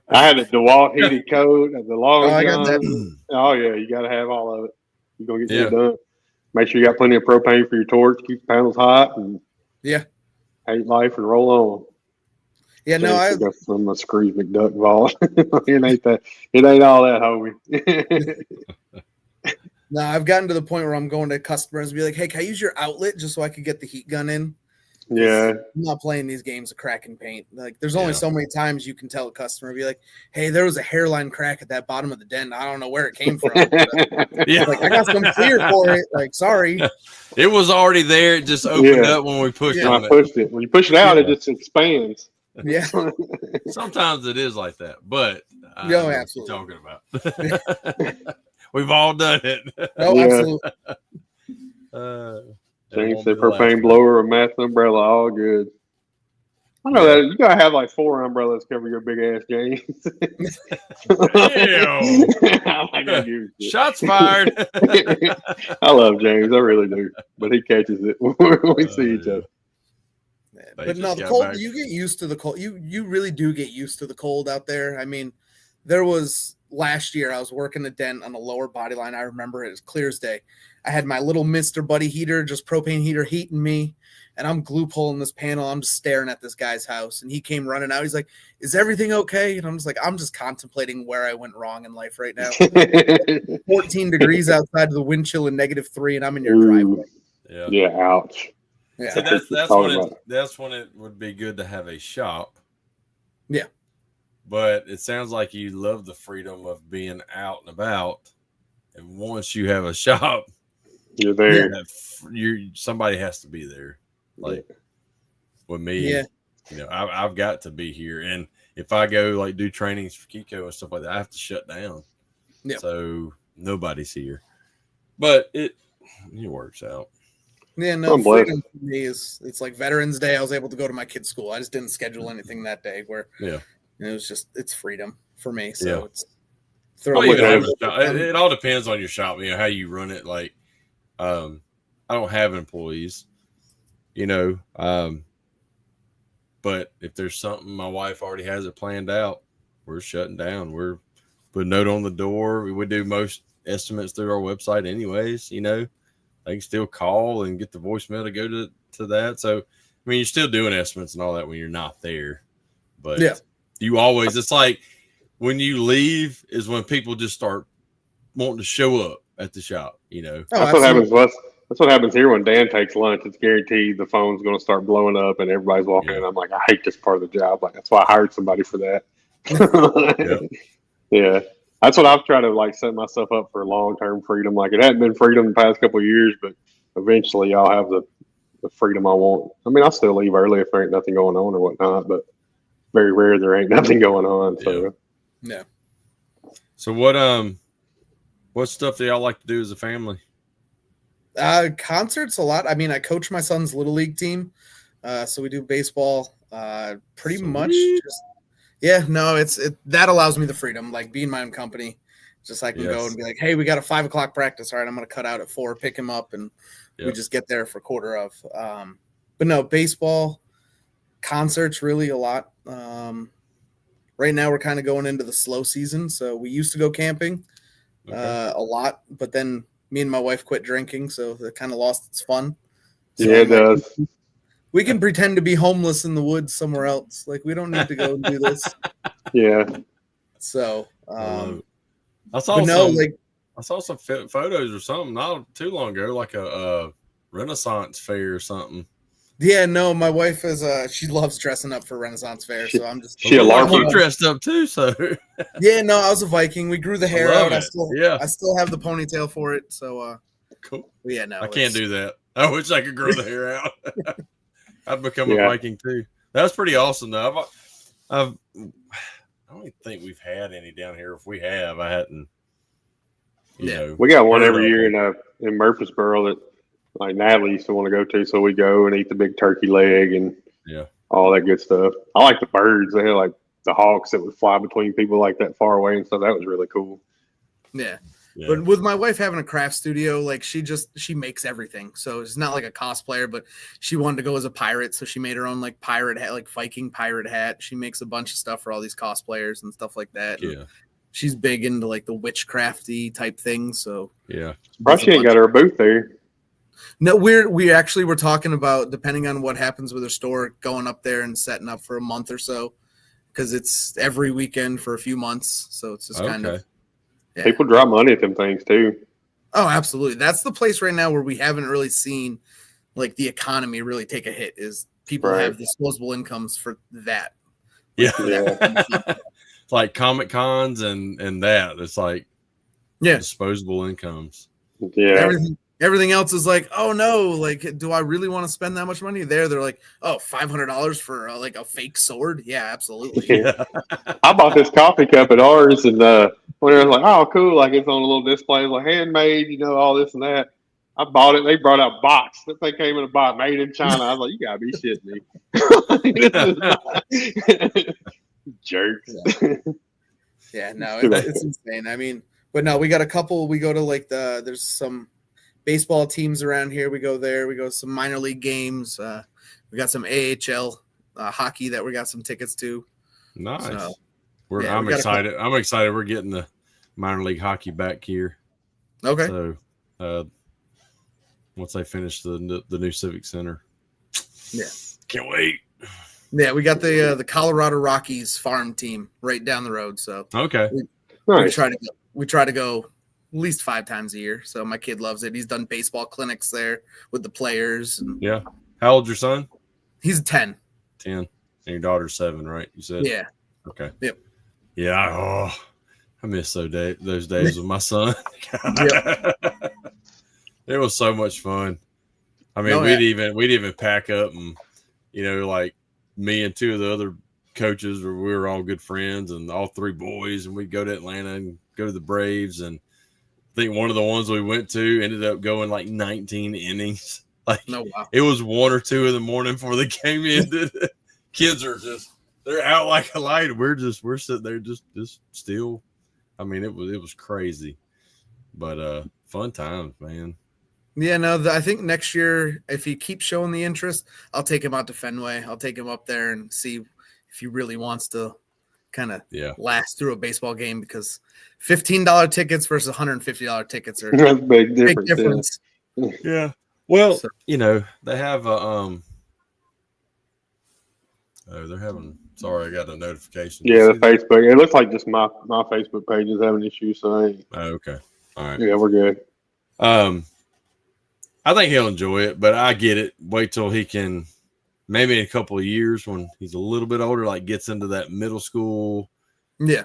I had a DeWalt heated coat, the long I got that. Oh, yeah, you got to have all of it. You're going to get it done. Make sure you got plenty of propane for your torch, keep the panels hot, and hate life and roll on. Yeah, no, I got some Scrooge McDuck vault. It ain't all that, homie. No, I've gotten to the point where I'm going to customers and be like, "Hey, can I use your outlet just so I could get the heat gun in?" Yeah, I'm not playing these games of cracking paint. Like, there's only so many times you can tell a customer, be like, "Hey, there was a hairline crack at that bottom of the dent. I don't know where it came from." Like, I got some clear for it. Like, sorry, it was already there. It just opened up when we pushed it. I pushed it. When you push it out, it just expands. Yeah. Sometimes it is like that, but absolutely. Talking about. We've all done it. Oh, absolutely. James said propane blower, a math umbrella, all good. I know that you gotta have like 4 umbrellas cover your big ass, James. Damn. Shots fired. I love James, I really do, but he catches it when we see each other. But no, the cold, you get used to the cold. You really do get used to the cold out there. I mean, there was last year I was working a dent on a lower body line. I remember it as clear as day. I had my little Mr. Buddy heater, just propane heater heating me, and I'm glue pulling this panel. I'm just staring at this guy's house, and he came running out. He's like, "Is everything okay?" And I'm just like, I'm just contemplating where I went wrong in life right now. 14 degrees outside of the wind chill and -3, and I'm in your driveway. Yeah, ouch. Yeah, so that's when it would be good to have a shop. Yeah. But it sounds like you love the freedom of being out and about. And once you have a shop, you're there. Somebody has to be there. Like with me, I've got to be here. And if I go like do trainings for Kiko and stuff like that, I have to shut down. Yeah. So nobody's here. But it works out. Yeah, no, freedom for me it's like Veterans Day. I was able to go to my kid's school. I just didn't schedule anything that day where it was just, it's freedom for me. So it's it all depends on your shop, how you run it. Like, I don't have employees, but if there's something, my wife already has it planned out. We're shutting down. We're putting a note on the door. We do most estimates through our website anyways, They can still call and get the voicemail to go to that. So, I mean, you're still doing estimates and all that when you're not there. But you always, it's like when you leave is when people just start wanting to show up at the shop. You know, that's what happens. That's what happens here when Dan takes lunch. It's guaranteed the phone's going to start blowing up, and everybody's walking in. I'm like, I hate this part of the job. Like that's why I hired somebody for that. Yeah, that's what I've tried to like set myself up for long-term freedom. Like it hadn't been freedom the past couple of years, but eventually I'll have the freedom I want. I mean, I'll still leave early if there ain't nothing going on or whatnot, but very rare there ain't nothing going on. So yeah. So what stuff do y'all like to do as a family? Concerts a lot. I mean, I coach my son's little league team, so we do baseball. Pretty much just that allows me the freedom, like being my own company. Just I can go and be like, hey, we got a 5 o'clock practice. All right, I'm going to cut out at 4, pick him up, and we just get there for quarter of. But no, baseball, concerts, really a lot. Right now we're kind of going into the slow season, so we used to go camping a lot, but then me and my wife quit drinking, so it kind of lost its fun. So it does. We can pretend to be homeless in the woods somewhere else. Like we don't need to go and do this. Yeah. So I saw some photos or something not too long ago, like a Renaissance fair or something. Yeah, no, my wife is she loves dressing up for Renaissance fair, so I'm just you dressed up too, so yeah, no, I was a Viking. We grew the hair out. I still have the ponytail for it, so cool. Yeah, no, I can't do that. I wish I could grow the hair out. I'd become a Viking too. That's pretty awesome though. I don't even think we've had any down here. If we have, I hadn't. You know, we got one every year in Murfreesboro that like Natalie used to want to go to, so we go and eat the big turkey leg and all that good stuff. I like the birds. They had like the hawks that would fly between people like that far away and stuff. That was really cool. Yeah. But with my wife having a craft studio, like she makes everything. So it's not like a cosplayer, but she wanted to go as a pirate. So she made her own like pirate hat, like Viking pirate hat. She makes a bunch of stuff for all these cosplayers and stuff like that. Yeah. And she's big into like the witchcrafty type things. So probably she ain't got her booth there. No, we actually were talking about, depending on what happens with her store, going up there and setting up for a month or so, because it's every weekend for a few months. So it's just kind of. Yeah. People drop money at them things too. Oh, absolutely. That's the place right now where we haven't really seen like the economy really take a hit, is people have disposable incomes for that. Yeah. It's like Comic Cons and that. It's like disposable incomes. Yeah. Everything else is like, oh no, like, do I really want to spend that much money there? They're like, oh, $500 for like a fake sword. Yeah, absolutely. Yeah. I bought this coffee cup at ours, and when they were like, oh, cool, like it's on a little display, like handmade, all this and that. I bought it. They brought out a box. That thing came in a box, made in China. I was like, you gotta be shitting me. Jerks. Yeah, no, it's insane. I mean, but no, we got a couple. We go to like there's some baseball teams around here. We go there. We go to some minor league games. We got some AHL hockey that we got some tickets to. Nice. So, I'm excited. I'm excited. We're getting the minor league hockey back here. Okay. So once they finish the new Civic Center. Yeah. Can't wait. Yeah, we got the Colorado Rockies farm team right down the road. So okay. We try to go at least 5 times a year. So my kid loves it. He's done baseball clinics there with the players. Yeah. How old's your son? He's 10. 10. And your daughter's 7, right? You said? Yeah. Okay. Yep. Yeah. I miss those days with my son. It was so much fun. I mean, we'd even pack up and, like me and 2 of the other coaches, we were all good friends, and all 3 boys, and we'd go to Atlanta and go to the Braves. And I think one of the ones we went to ended up going like 19 innings. Like It was 1 or 2 in the morning before the game ended. Kids are they're out like a light. We're sitting there just still. I mean, it was crazy, but fun times, man. Yeah, no, I think next year, if he keeps showing the interest, I'll take him out to Fenway. I'll take him up there and see if he really wants to kind of last through a baseball game, because $15 tickets versus $150 tickets are a big difference. Yeah. Well, they have they're having. Sorry, I got a notification. Yeah, the Facebook. It looks like just my Facebook page is having issues. So okay. All right. Yeah, we're good. I think he'll enjoy it, but I get it. Wait till he can, maybe in a couple of years when he's a little bit older, like gets into that middle school. Yeah.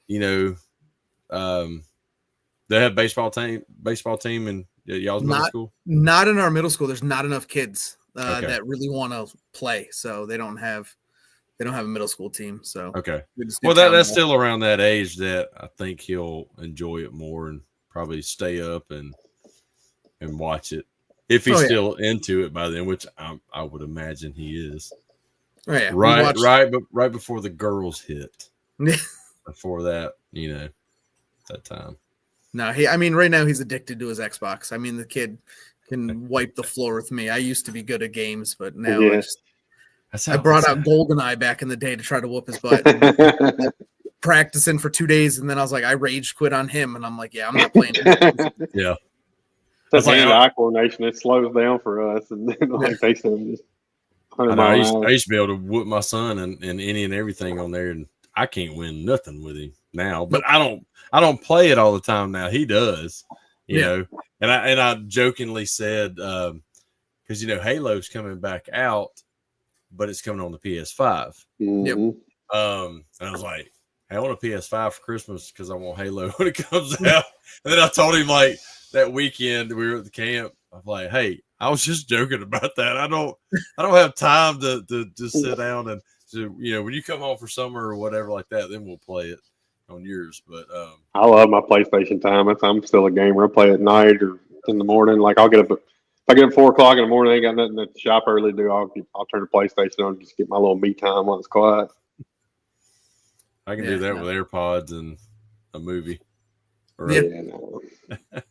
You know, they have baseball team in y'all's middle school? Not in our middle school. There's not enough kids Okay. that really want to play. So they don't have a middle school team. So okay. Well, that's still around that age that I think he'll enjoy it more and probably stay up and watch it if he's still into it by then, which I would imagine he is. Oh, yeah. Right before the girls hit. Before that, that time. No, right now he's addicted to his Xbox. I mean, the kid can wipe the floor with me. I used to be good at games, but now I brought out GoldenEye back in the day to try to whoop his butt. Practicing for 2 days, and then I was like, I rage quit on him, and I'm like, yeah, I'm not playing. Yeah. That's hand-eye coordination. It slows down for us, and then they send just 100 miles. I used to be able to whoop my son and any and everything on there, and I can't win nothing with him now. But I don't play it all the time now. He does, you know. And I jokingly said because Halo's coming back out, but it's coming on the PS5. Mm-hmm. Yep. And I was like, hey, I want a PS5 for Christmas because I want Halo when it comes out. And then I told him like that weekend we were at the camp. I'm like, hey, I was just joking about that. I don't have time to just sit down and when you come home for summer or whatever like that, then we'll play it on yours. But I love my PlayStation time. I'm still a gamer. I play at night or in the morning. Like I'll get up. If I get up 4 o'clock in the morning, I ain't got nothing at the shop early to do. I'll turn the PlayStation on and just get my little me time while it's quiet. I can do that with AirPods and a movie. Right? Yeah.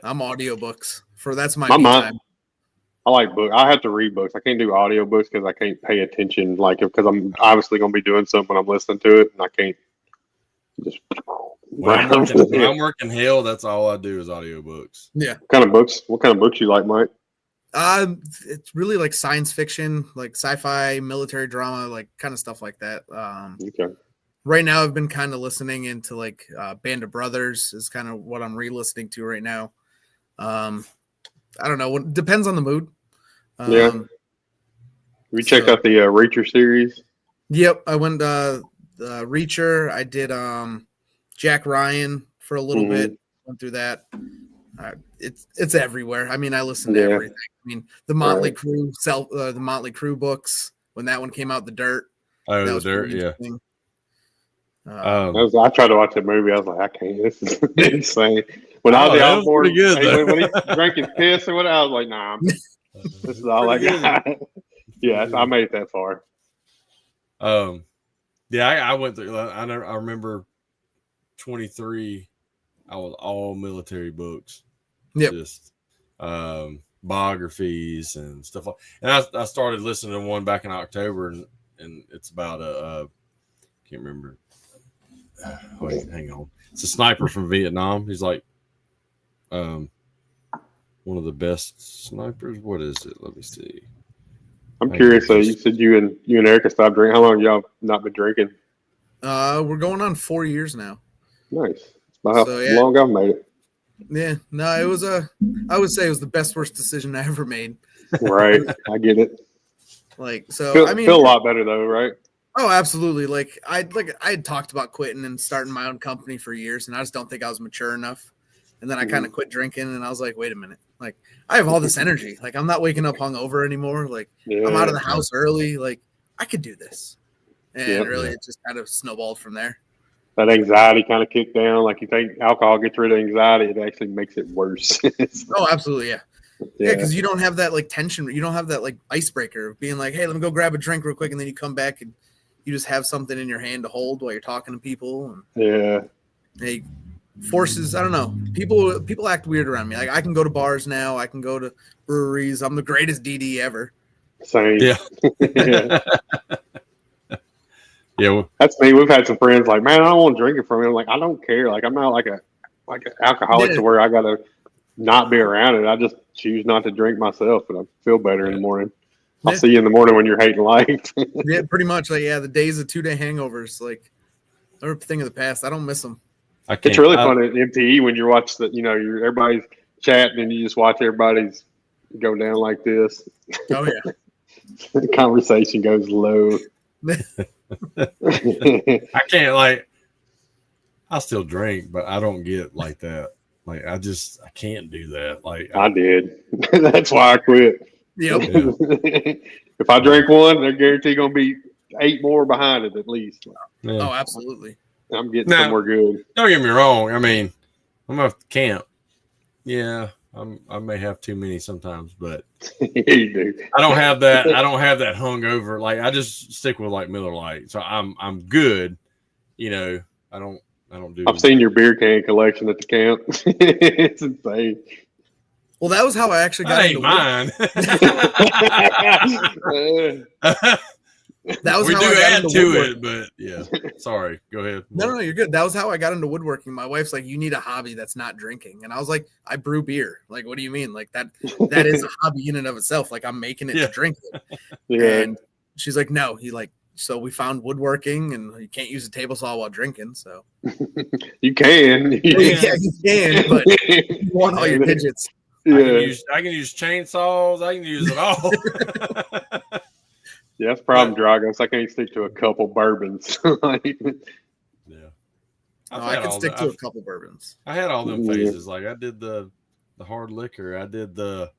I'm audiobooks. That's my time. I like books. I have to read books. I can't do audiobooks because I can't pay attention. Because I'm obviously going to be doing something when I'm listening to it, and I can't just. When I'm working hell, that's all I do is audiobooks. Yeah. What kind of books you like, Mike? It's really like science fiction, like sci-fi, military drama, like kind of stuff like that. Okay. Right now, I've been kind of listening into like Band of Brothers is kind of what I'm re-listening to right now. I don't know. It depends on the mood. We checked out the Reacher series. Yep, I went Reacher. I did Jack Ryan for a little bit. Went through that. It's everywhere. I mean, I listen to everything. I mean, the Motley Crue the Motley Crue books when that one came out, The Dirt. Oh, The Dirt, yeah. I tried to watch that movie. I was like, I can't. This is insane. When I was on board, when he drank his piss or whatever, I was like, nah, this is all I got. Yeah, I made it that far. I went through. I remember 23. I was all military books. Yep. Just biographies and stuff like. And I started listening to one back in October, and it's about can't remember. Wait, hang on. It's a sniper from Vietnam. He's like one of the best snipers. What is it? Let me see. I'm curious. You said you and Erica stopped drinking. How long have y'all not been drinking? We're going on 4 years now. Nice. It's about how long I've made it. Yeah. No, it was I would say it was the best worst decision I ever made. Right. I get it. Feel a lot better though, right? Oh, absolutely. I had talked about quitting and starting my own company for years, and I just don't think I was mature enough. And then I kind of quit drinking, and I was like, wait a minute. Like, I have all this energy. Like, I'm not waking up hungover anymore. Like, I'm out of the house early. Like, I could do this. And it just kind of snowballed from there. That anxiety kind of kicked down. Like, you think alcohol gets rid of anxiety, it actually makes it worse. Oh, absolutely, yeah. Yeah, because you don't have that, like, tension. You don't have that, like, icebreaker of being like, hey, let me go grab a drink real quick, and then you come back and you just have something in your hand to hold while you're talking to people. And hey, forces, I don't know. People act weird around me. Like, I can go to bars now. I can go to breweries. I'm the greatest DD ever. Same. Yeah. Yeah. That's me. We've had some friends like, man, I don't want to drink it from him. Like, I don't care. Like, I'm not like an alcoholic to where I got to not be around it. I just choose not to drink myself, and I feel better in the morning. I'll see you in the morning when you're hating life. Yeah, pretty much. Like, the days of 2-day hangovers, like, they're a thing of the past. I don't miss them. It's really fun at MTE when you watch everybody's chatting and you just watch everybody's go down like this. Oh yeah. The conversation goes low. I can't I still drink, but I don't get like that. Like I can't do that. Like I did. That's why I quit. Yep. Yeah. If I drink one, they're guaranteed gonna be 8 more behind it at least. Yeah. Oh, absolutely. I'm getting somewhere good. Don't get me wrong. I mean, I'm at camp. Yeah, I may have too many sometimes, but You do. I don't have that. I don't have that hungover. Like I just stick with like Miller Lite, so I'm good. You know, I don't do. I've seen your beer can collection at the camp. It's insane. Well, that was how I actually got into mine. That was we how do I got add into to woodworking. it, but yeah. Sorry, go ahead. No, you're good. That was how I got into woodworking. My wife's like, "You need a hobby that's not drinking," and I was like, "I brew beer." Like, what do you mean? Like that is a hobby in and of itself. Like I'm making it to drink it. Yeah. And she's like, "No." So we found woodworking, and you can't use a table saw while drinking. So You can. yeah, you can, but you want all your digits. Yeah. I can use chainsaws. I can use it all. Yeah, that's the problem, Dragos. I can't stick to a couple bourbons. Yeah. I can stick to a couple bourbons. I had all them phases. Like I did the hard liquor. I did the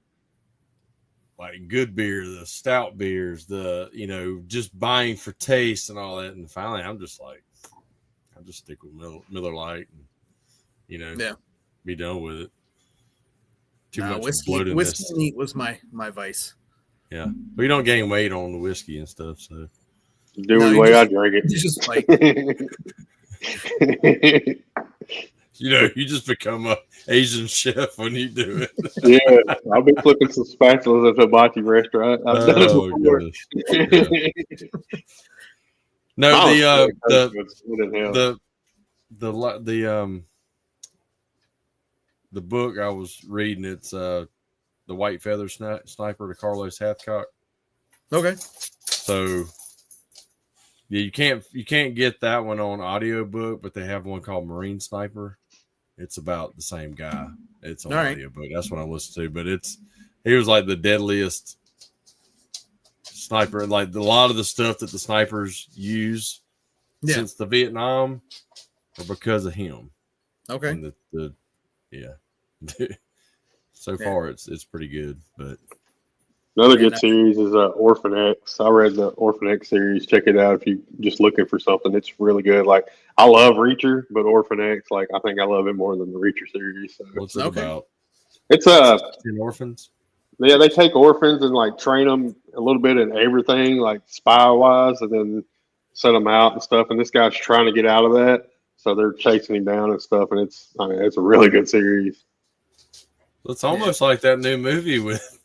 like good beer, the stout beers, just buying for taste and all that. And finally, I just stick with Miller Lite and, be done with it. Too much whiskey neat was my vice. Yeah, but you don't gain weight on the whiskey and stuff. So do the way I drink it. You just like you just become a Asian chef when you do it. Yeah, I've been flipping some spatulas at the hibachi restaurant. I've done it before. Yeah. No, the book I was reading, it's the White Feather Sniper to Carlos Hathcock. Okay. So yeah, you can't get that one on audiobook, but they have one called Marine Sniper. It's about the same guy. It's on audiobook. That's what I listen to. But he was like the deadliest sniper. Like a lot of the stuff that the snipers use since the Vietnam are because of him. Okay. And so far it's pretty good. But another good series is Orphan X. I read the Orphan X series. Check it out if you're just looking for something. It's really good. Like I love Reacher, but Orphan X, like I think I love it more than the Reacher series. So. What's it about? It's orphans. Yeah, they take orphans and like train them a little bit in everything, like spy wise, and then set them out and stuff. And this guy's trying to get out of that, so they're chasing him down and stuff. And it's a really good series. It's almost like that new movie with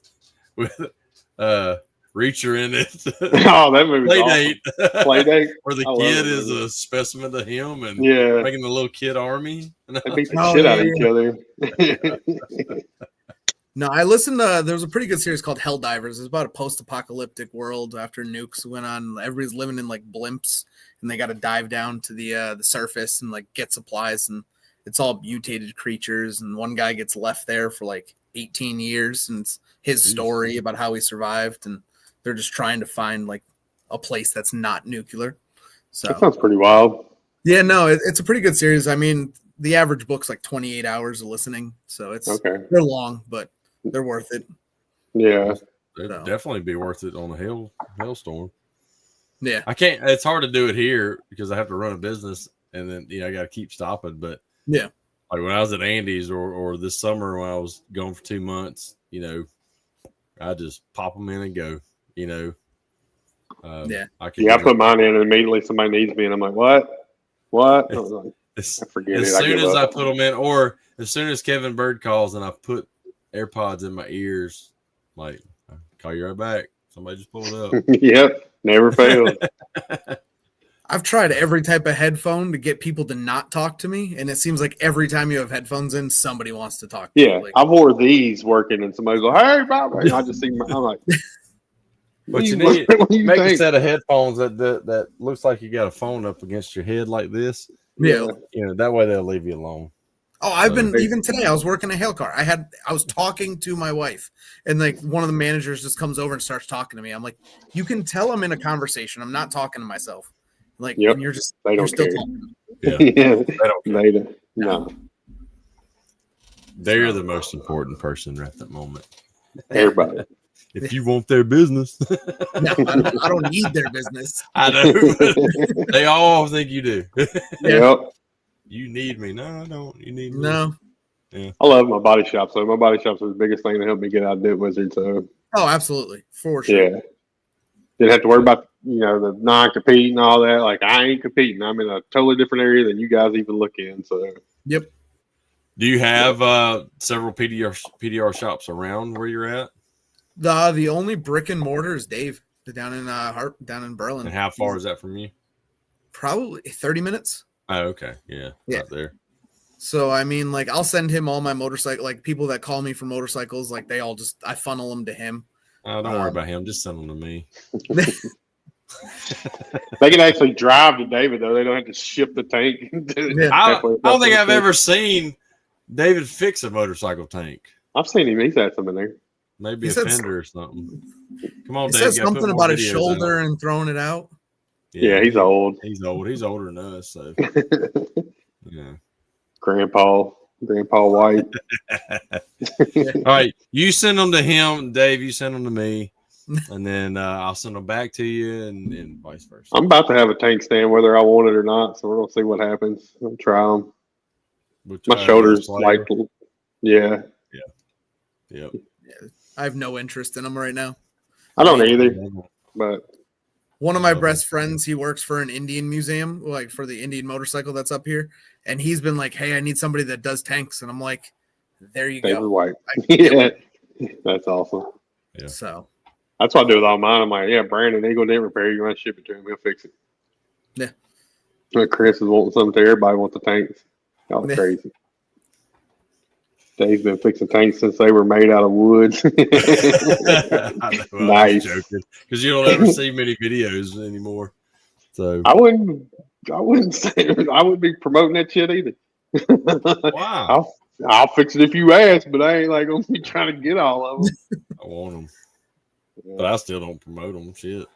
Reacher in it. Oh, that movie! Playdate, where the kid is a specimen to him and making the little kid army. They beat the shit out of each other. No, I listened to, there was a pretty good series called Helldivers. It's about a post-apocalyptic world after nukes went on. Everybody's living in like blimps and they got to dive down to the surface and like get supplies, and it's all mutated creatures. And one guy gets left there for like 18 years, and it's his story about how he survived. And they're just trying to find like a place that's not nuclear. So that sounds pretty wild. Yeah, no, it's a pretty good series. I mean, the average book's like 28 hours of listening, so it's they're long, but they're worth it. Yeah, it'd definitely be worth it on a hailstorm. Yeah, I can't. It's hard to do it here because I have to run a business, and then I got to keep stopping. But yeah, like when I was at Andy's or this summer when I was gone for 2 months, I just pop them in and go. I put mine in and immediately somebody needs me, and I'm like, what? I forget as soon as I put them in, or as soon as Kevin Bird calls and I put AirPods in my ears, like, I'll call you right back. Somebody just pull it up. Yep, never fails. I've tried every type of headphone to get people to not talk to me, and it seems like every time you have headphones in, somebody wants to talk to you. Yeah, I've wore these working, and somebody's like, "Hey, Bob," I just see. I'm like, "What you need? Make a set of headphones that looks like you got a phone up against your head like this, Yeah. That way they'll leave you alone. Oh, I've been even today. I was working a hail car. I was talking to my wife, and like one of the managers just comes over and starts talking to me. I'm like, you can tell I'm in a conversation. I'm not talking to myself. Like, and you're still talking. Yeah, they don't. No, they're the most important person at that moment. Everybody. If you want their business, no, I don't need their business. I know. They all think you do. Yep. You need me. No, I don't. You need me. No. Yeah. I love my body shop. So my body shop's the biggest thing to help me get out of Dent Wizard. So. Oh, absolutely, for sure. Yeah. Didn't have to worry about the non-compete and all that. Like I ain't competing. I'm in a totally different area than you guys even look in. So. Yep. Do you have several PDR shops around where you're at? The only brick and mortar is Dave down in Berlin. And how far is that from you? Probably 30 minutes. Oh, okay. Yeah. Right there. So I mean, like I'll send him all my motorcycle, like people that call me for motorcycles, like I funnel them to him. Don't worry about him. Just send them to me. They can actually drive to David though. They don't have to ship the tank. I don't think I've ever seen David fix a motorcycle tank. I've seen him. He's had some in there. Maybe a fender or something. Come on, Dave. He said something about his shoulder and throwing it out. Yeah, he's old. He's old. He's older than us. So, yeah. Grandpa White. All right, you send them to him, Dave. You send them to me, and then I'll send them back to you, and vice versa. I'm about to have a tank stand, whether I want it or not. So we're gonna see what happens. I'll try them. My shoulders like, yeah. Yep. I have no interest in them right now. I don't either, but one of my best friends, he works for an Indian museum, like for the Indian motorcycle that's up here, and he's been like, "Hey, I need somebody that does tanks," and I'm like, "There you go." White. Yeah, that's awesome. Yeah. So that's what I do with all mine. I'm like, yeah, Brandon, Eagle Dent Repair. You want to ship it to him? He'll fix it. Yeah. But Chris is wanting something. Everybody wants the tanks. Y'all crazy. Dave's been fixing tanks since they were made out of wood. Nice. Because you don't ever see many videos anymore. So I wouldn't say I wouldn't be promoting that shit either. Wow. I'll fix it if you ask, but I ain't like gonna be trying to get all of them. I want them, but I still don't promote them. Shit.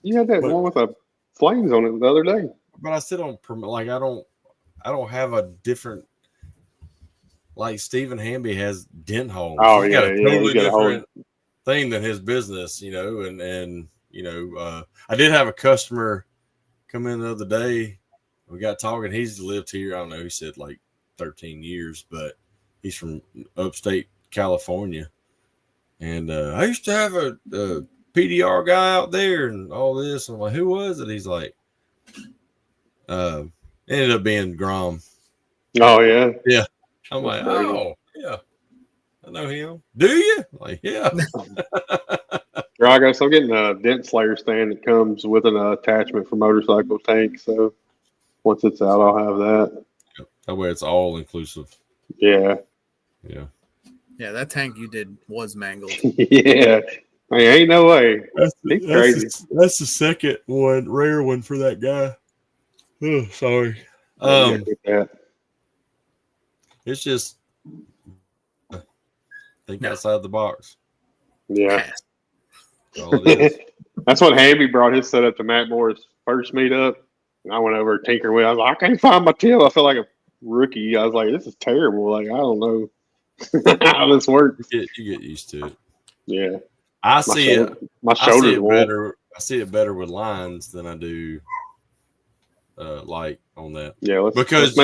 You had that one with the flames on it the other day. But I still don't promote. Like I don't have a different. Like Stephen Hamby has dent holes. Oh, He's yeah, got a totally got different thing than his business, and I did have a customer come in the other day. We got talking. He's lived here, I don't know, he said like 13 years, but he's from upstate California. And I used to have a PDR guy out there and all this. I'm like, who was it? He's like, ended up being Grom. Oh, yeah. Yeah. I'm like, oh, yeah, I know him. Do you? Like, yeah. Drago, so I'm getting a dent slayer stand that comes with an attachment for motorcycle tank. So once it's out, I'll have that. That way it's all inclusive. Yeah. Yeah. Yeah, that tank you did was mangled. Yeah. I mean, ain't no way. That's crazy. That's the second one, rare one for that guy. Oh, sorry. It's just think outside the box. Yeah. That's all it is. That's what Hamby brought his setup to Matt Moore's first meetup. And I went over tinkering with it. I was like, I can't find my tip. I felt like a rookie. I was like, this is terrible. Like, I don't know how this works. You get used to it. Yeah. I see it better. I see it better with lines than I do light on that. Yeah. Because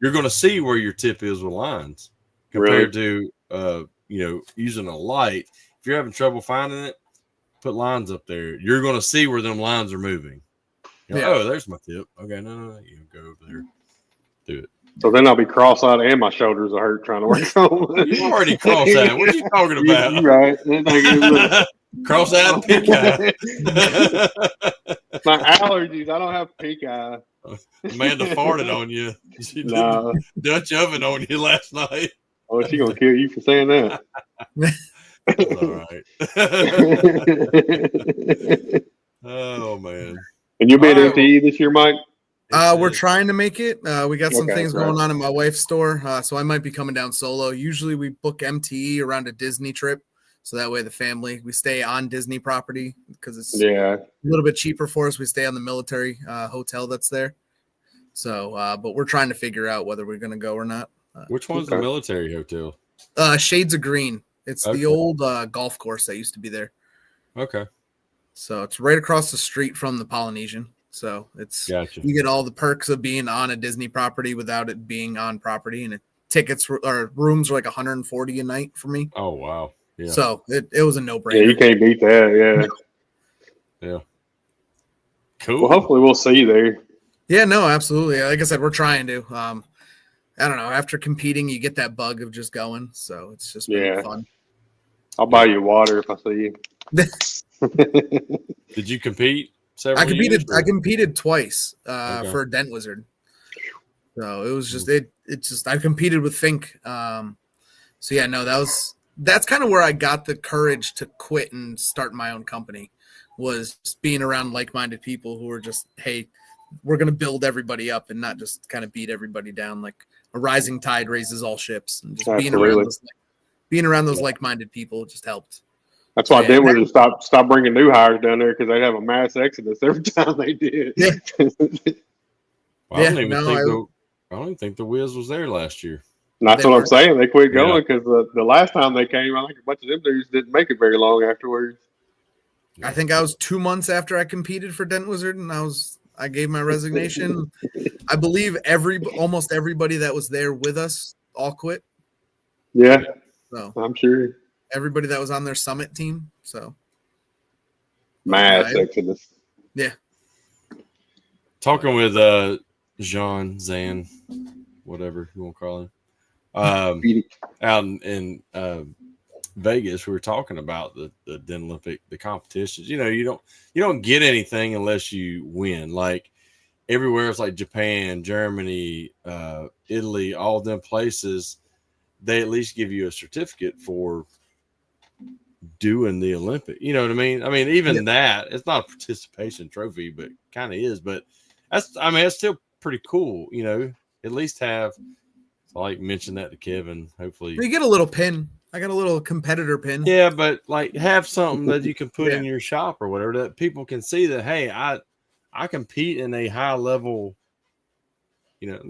you're going to see where your tip is with lines compared to, using a light. If you're having trouble finding it, put lines up there. You're going to see where them lines are moving. Oh, there's my tip. Okay, no. You go over there. Do it. So then I'll be cross-eyed and my shoulders are hurt trying to work on. You already cross-eyed. What are you talking about? You're right. Cross-eyed and pink eye. My allergies. I don't have pink eye. Amanda farted on you. She did Dutch oven on you last night. Oh, she gonna kill you for saying that. All right. Oh man. And you'll be at MTE this year, Mike? We're trying to make it. We got some things right. going on in my wife's store, so I might be coming down solo. Usually we book MTE around a Disney trip, so that way we stay on Disney property because it's a little bit cheaper for us. We stay on the military hotel that's there. So, but we're trying to figure out whether we're going to go or not. Which one's the military hotel? Shades of Green. It's the old golf course that used to be there. Okay. So it's right across the street from the Polynesian. So it's you get all the perks of being on a Disney property without it being on property, and tickets or rooms are like $140 a night for me. Oh wow! Yeah. So it was a no-brainer. Yeah, you can't beat that. Yeah. Yeah. Cool. Well, hopefully we'll see you there. Yeah. No, absolutely. Like I said, we're trying to. I don't know. After competing, you get that bug of just going. So it's just been fun. I'll buy you water if I see you. Did you compete? I competed twice for Dent Wizard. So it was just I competed with Fink. So yeah, no, that's kind of where I got the courage to quit and start my own company, was just being around like-minded people who were just, hey, we're going to build everybody up and not just kind of beat everybody down. Like a rising tide raises all ships, and just being around those like-minded people just helped. That's why Dent Wizard stop bringing new hires down there, because they'd have a mass exodus every time they did. Yeah. I don't even think the Wiz was there last year. That's what I'm saying. They quit going because the last time they came, I think a bunch of them dudes didn't make it very long afterwards. I think I was 2 months after I competed for Dent Wizard, and I gave my resignation. I believe almost everybody that was there with us all quit. Yeah, so I'm sure. Everybody that was on their summit team. So mass exodus. Yeah. Talking with Zan, whatever you want to call him, out in Vegas, we were talking about the Dent Olympic, the competitions. You don't get anything unless you win. Like everywhere, it's like Japan, Germany, Italy, all them places. They at least give you a certificate for doing the Olympic. You know what I mean? I mean, even that, it's not a participation trophy, but kind of is. But it's still pretty cool. At least have. So I mentioned that to Kevin. Hopefully, you get a little pin. I got a little competitor pin. Yeah, but have something that you can put in your shop or whatever that people can see that, hey, I compete in a high level.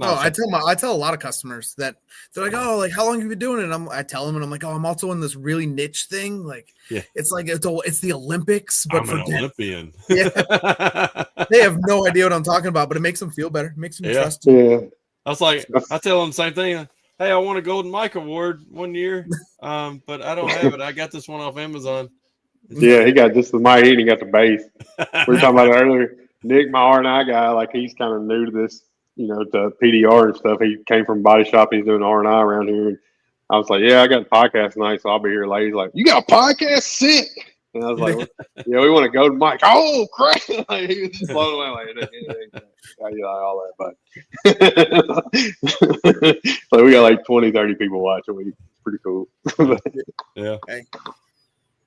I tell a lot of customers that they're like, oh, like how long have you been doing it? And I tell them, and I'm like, oh, I'm also in this really niche thing. Like, it's like it's the Olympics, but I'm an Olympian. Yeah, they have no idea what I'm talking about, but it makes them feel better. It makes them trust me. Yeah, I was like, I tell them the same thing. Hey, I won a Golden Mike Award one year, but I don't have it. I got this one off Amazon. Yeah, he got just the mic. He got the base. We were talking about it earlier. Nick, my R&I guy, like he's kind of new to this. To PDR and stuff. He came from body shop. He's doing R&I around here. And I was like, yeah, I got a podcast tonight, so I'll be here late. He's like, you got a podcast? Sick. And I was like, yeah, we want to go to Mike. Oh, crap. Like, he was just blown away. All that. But so we got like 20, 30 people watching. It's pretty cool. Yeah. Hey.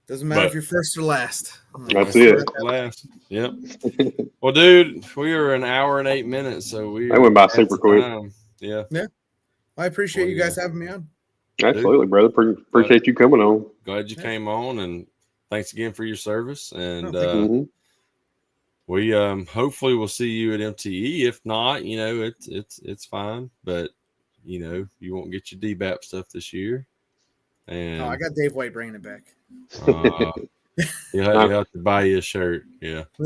Doesn't matter if you're first or last. That's it. Last. Yep. Well, dude, we are an hour and 8 minutes, so that went by super quick. Yeah. Yeah. I appreciate you guys having me on. Absolutely, brother. Appreciate you coming on. Glad you came on, and thanks again for your service. And we hopefully we'll see you at MTE. If not, it's fine. But you won't get your DBAP stuff this year. And I got Dave White bringing it back. You'll have to buy you a shirt. Yeah. So,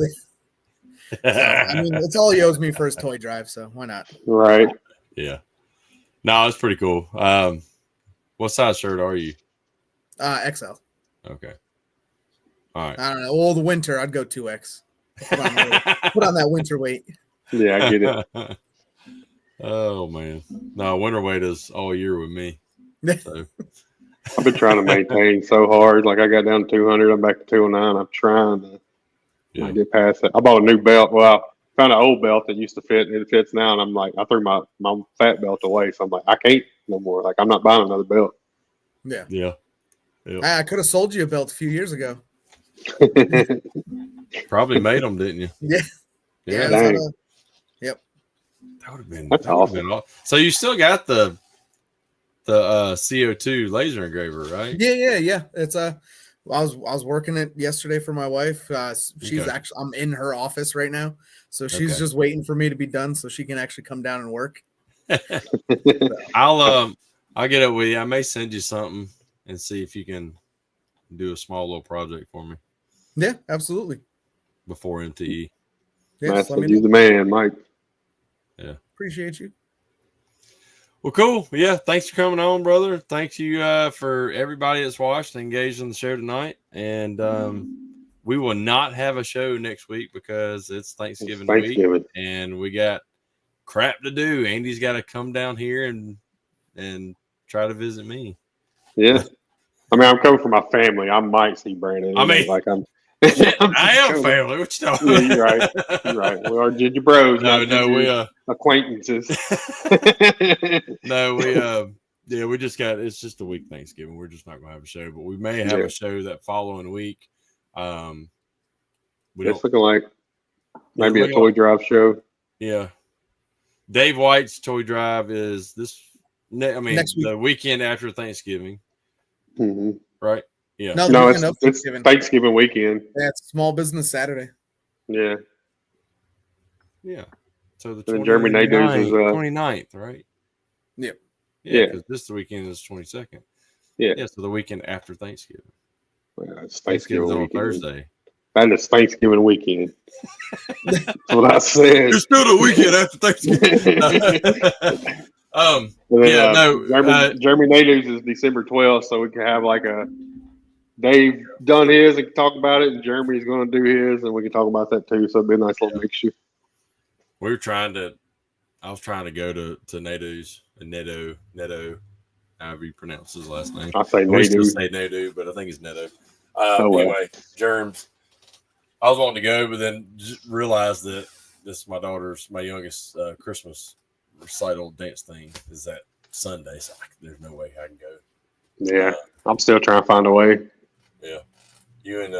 it's all he owes me for his toy drive, so why not? Right. Yeah. No, it's pretty cool. What size shirt are you? XL. Okay. All right. I don't know. Well, the winter, I'd go 2X. Put on that winter weight. Yeah, I get it. Oh man. No, winter weight is all year with me. So. I've been trying to maintain so hard. Like I got down to 200. I'm back to 209. I'm trying to get past that. I bought a new belt. Well, I found an old belt that used to fit. It fits now. And I'm like, I threw my fat belt away. So I'm like, I can't no more. Like I'm not buying another belt. Yeah. Yeah. I could have sold you a belt a few years ago. Probably made them, didn't you? Yeah. Yeah. Yep. That would have been. That's awesome. So you still got the CO2 laser engraver, right? Yeah. It's I was working it yesterday for my wife. She's actually, I'm in her office right now, so she's just waiting for me to be done so she can actually come down and work. I'll get it with you. I may send you something and see if you can do a small little project for me. Yeah, absolutely. Before MTE. Yes, let me know. The man, Mike. Yeah, appreciate you. Well, cool. Yeah, thanks for coming on, brother. Thanks you for everybody that's watched and engaged in the show tonight. And we will not have a show next week because it's Thanksgiving week, and we got crap to do. Andy's got to come down here and try to visit me. Yeah, I mean, I'm coming for my family. I might see Brandon. I mean, like I'm. I am family. What you talking? Yeah, you're right. You're right. We are ginger bros. We acquaintances. No, we just got. It's just a week Thanksgiving. We're just not gonna have a show, but we may have a show that following week. It's looking like maybe a toy drive show. Yeah, Dave White's toy drive is this. Next week. The weekend after Thanksgiving, right? Yeah. No, it's Thanksgiving weekend. Yeah, it's Small Business Saturday. Yeah. Yeah. So the Jeremy Nadeau's is 29th, right? Yeah. Yeah, because this weekend is 22nd. Yeah. Yeah, so the weekend after Thanksgiving. Well, it's Thanksgiving on Thursday. That is Thanksgiving weekend. That's what I said. It's still the weekend after Thanksgiving. Jeremy Nadeau's is December 12th, so we can have like Dave done his and talk about it, and Jeremy's going to do his, and we can talk about that too. So it'll be a nice little mixture. I was trying to go to Nadeau's, Neto, however you pronounce his last name. I say Nadeau, but I think it's Neto. Anyway, Germs. I was wanting to go, but then just realized that this is my youngest Christmas recital dance thing is that Sunday, so there's no way I can go. Yeah, I'm still trying to find a way. Yeah, you and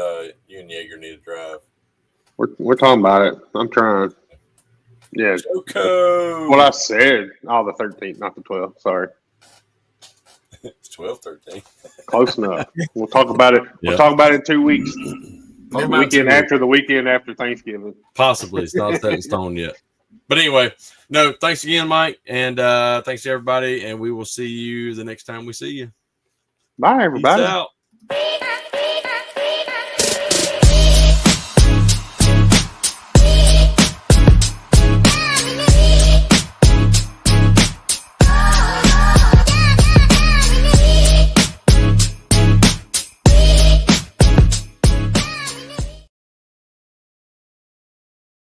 Jaeger need to drive. We're talking about it. I'm trying. Yeah. Choco. What I said. Oh, the 13th, not the 12th. Sorry. It's 12, 13. Close enough. We'll talk about it. We'll talk about it in 2 weeks. The weekend after Thanksgiving. Possibly. It's not set in stone yet. But anyway, no, thanks again, Mike. And thanks to everybody. And we will see you the next time we see you. Bye, everybody. Peace out.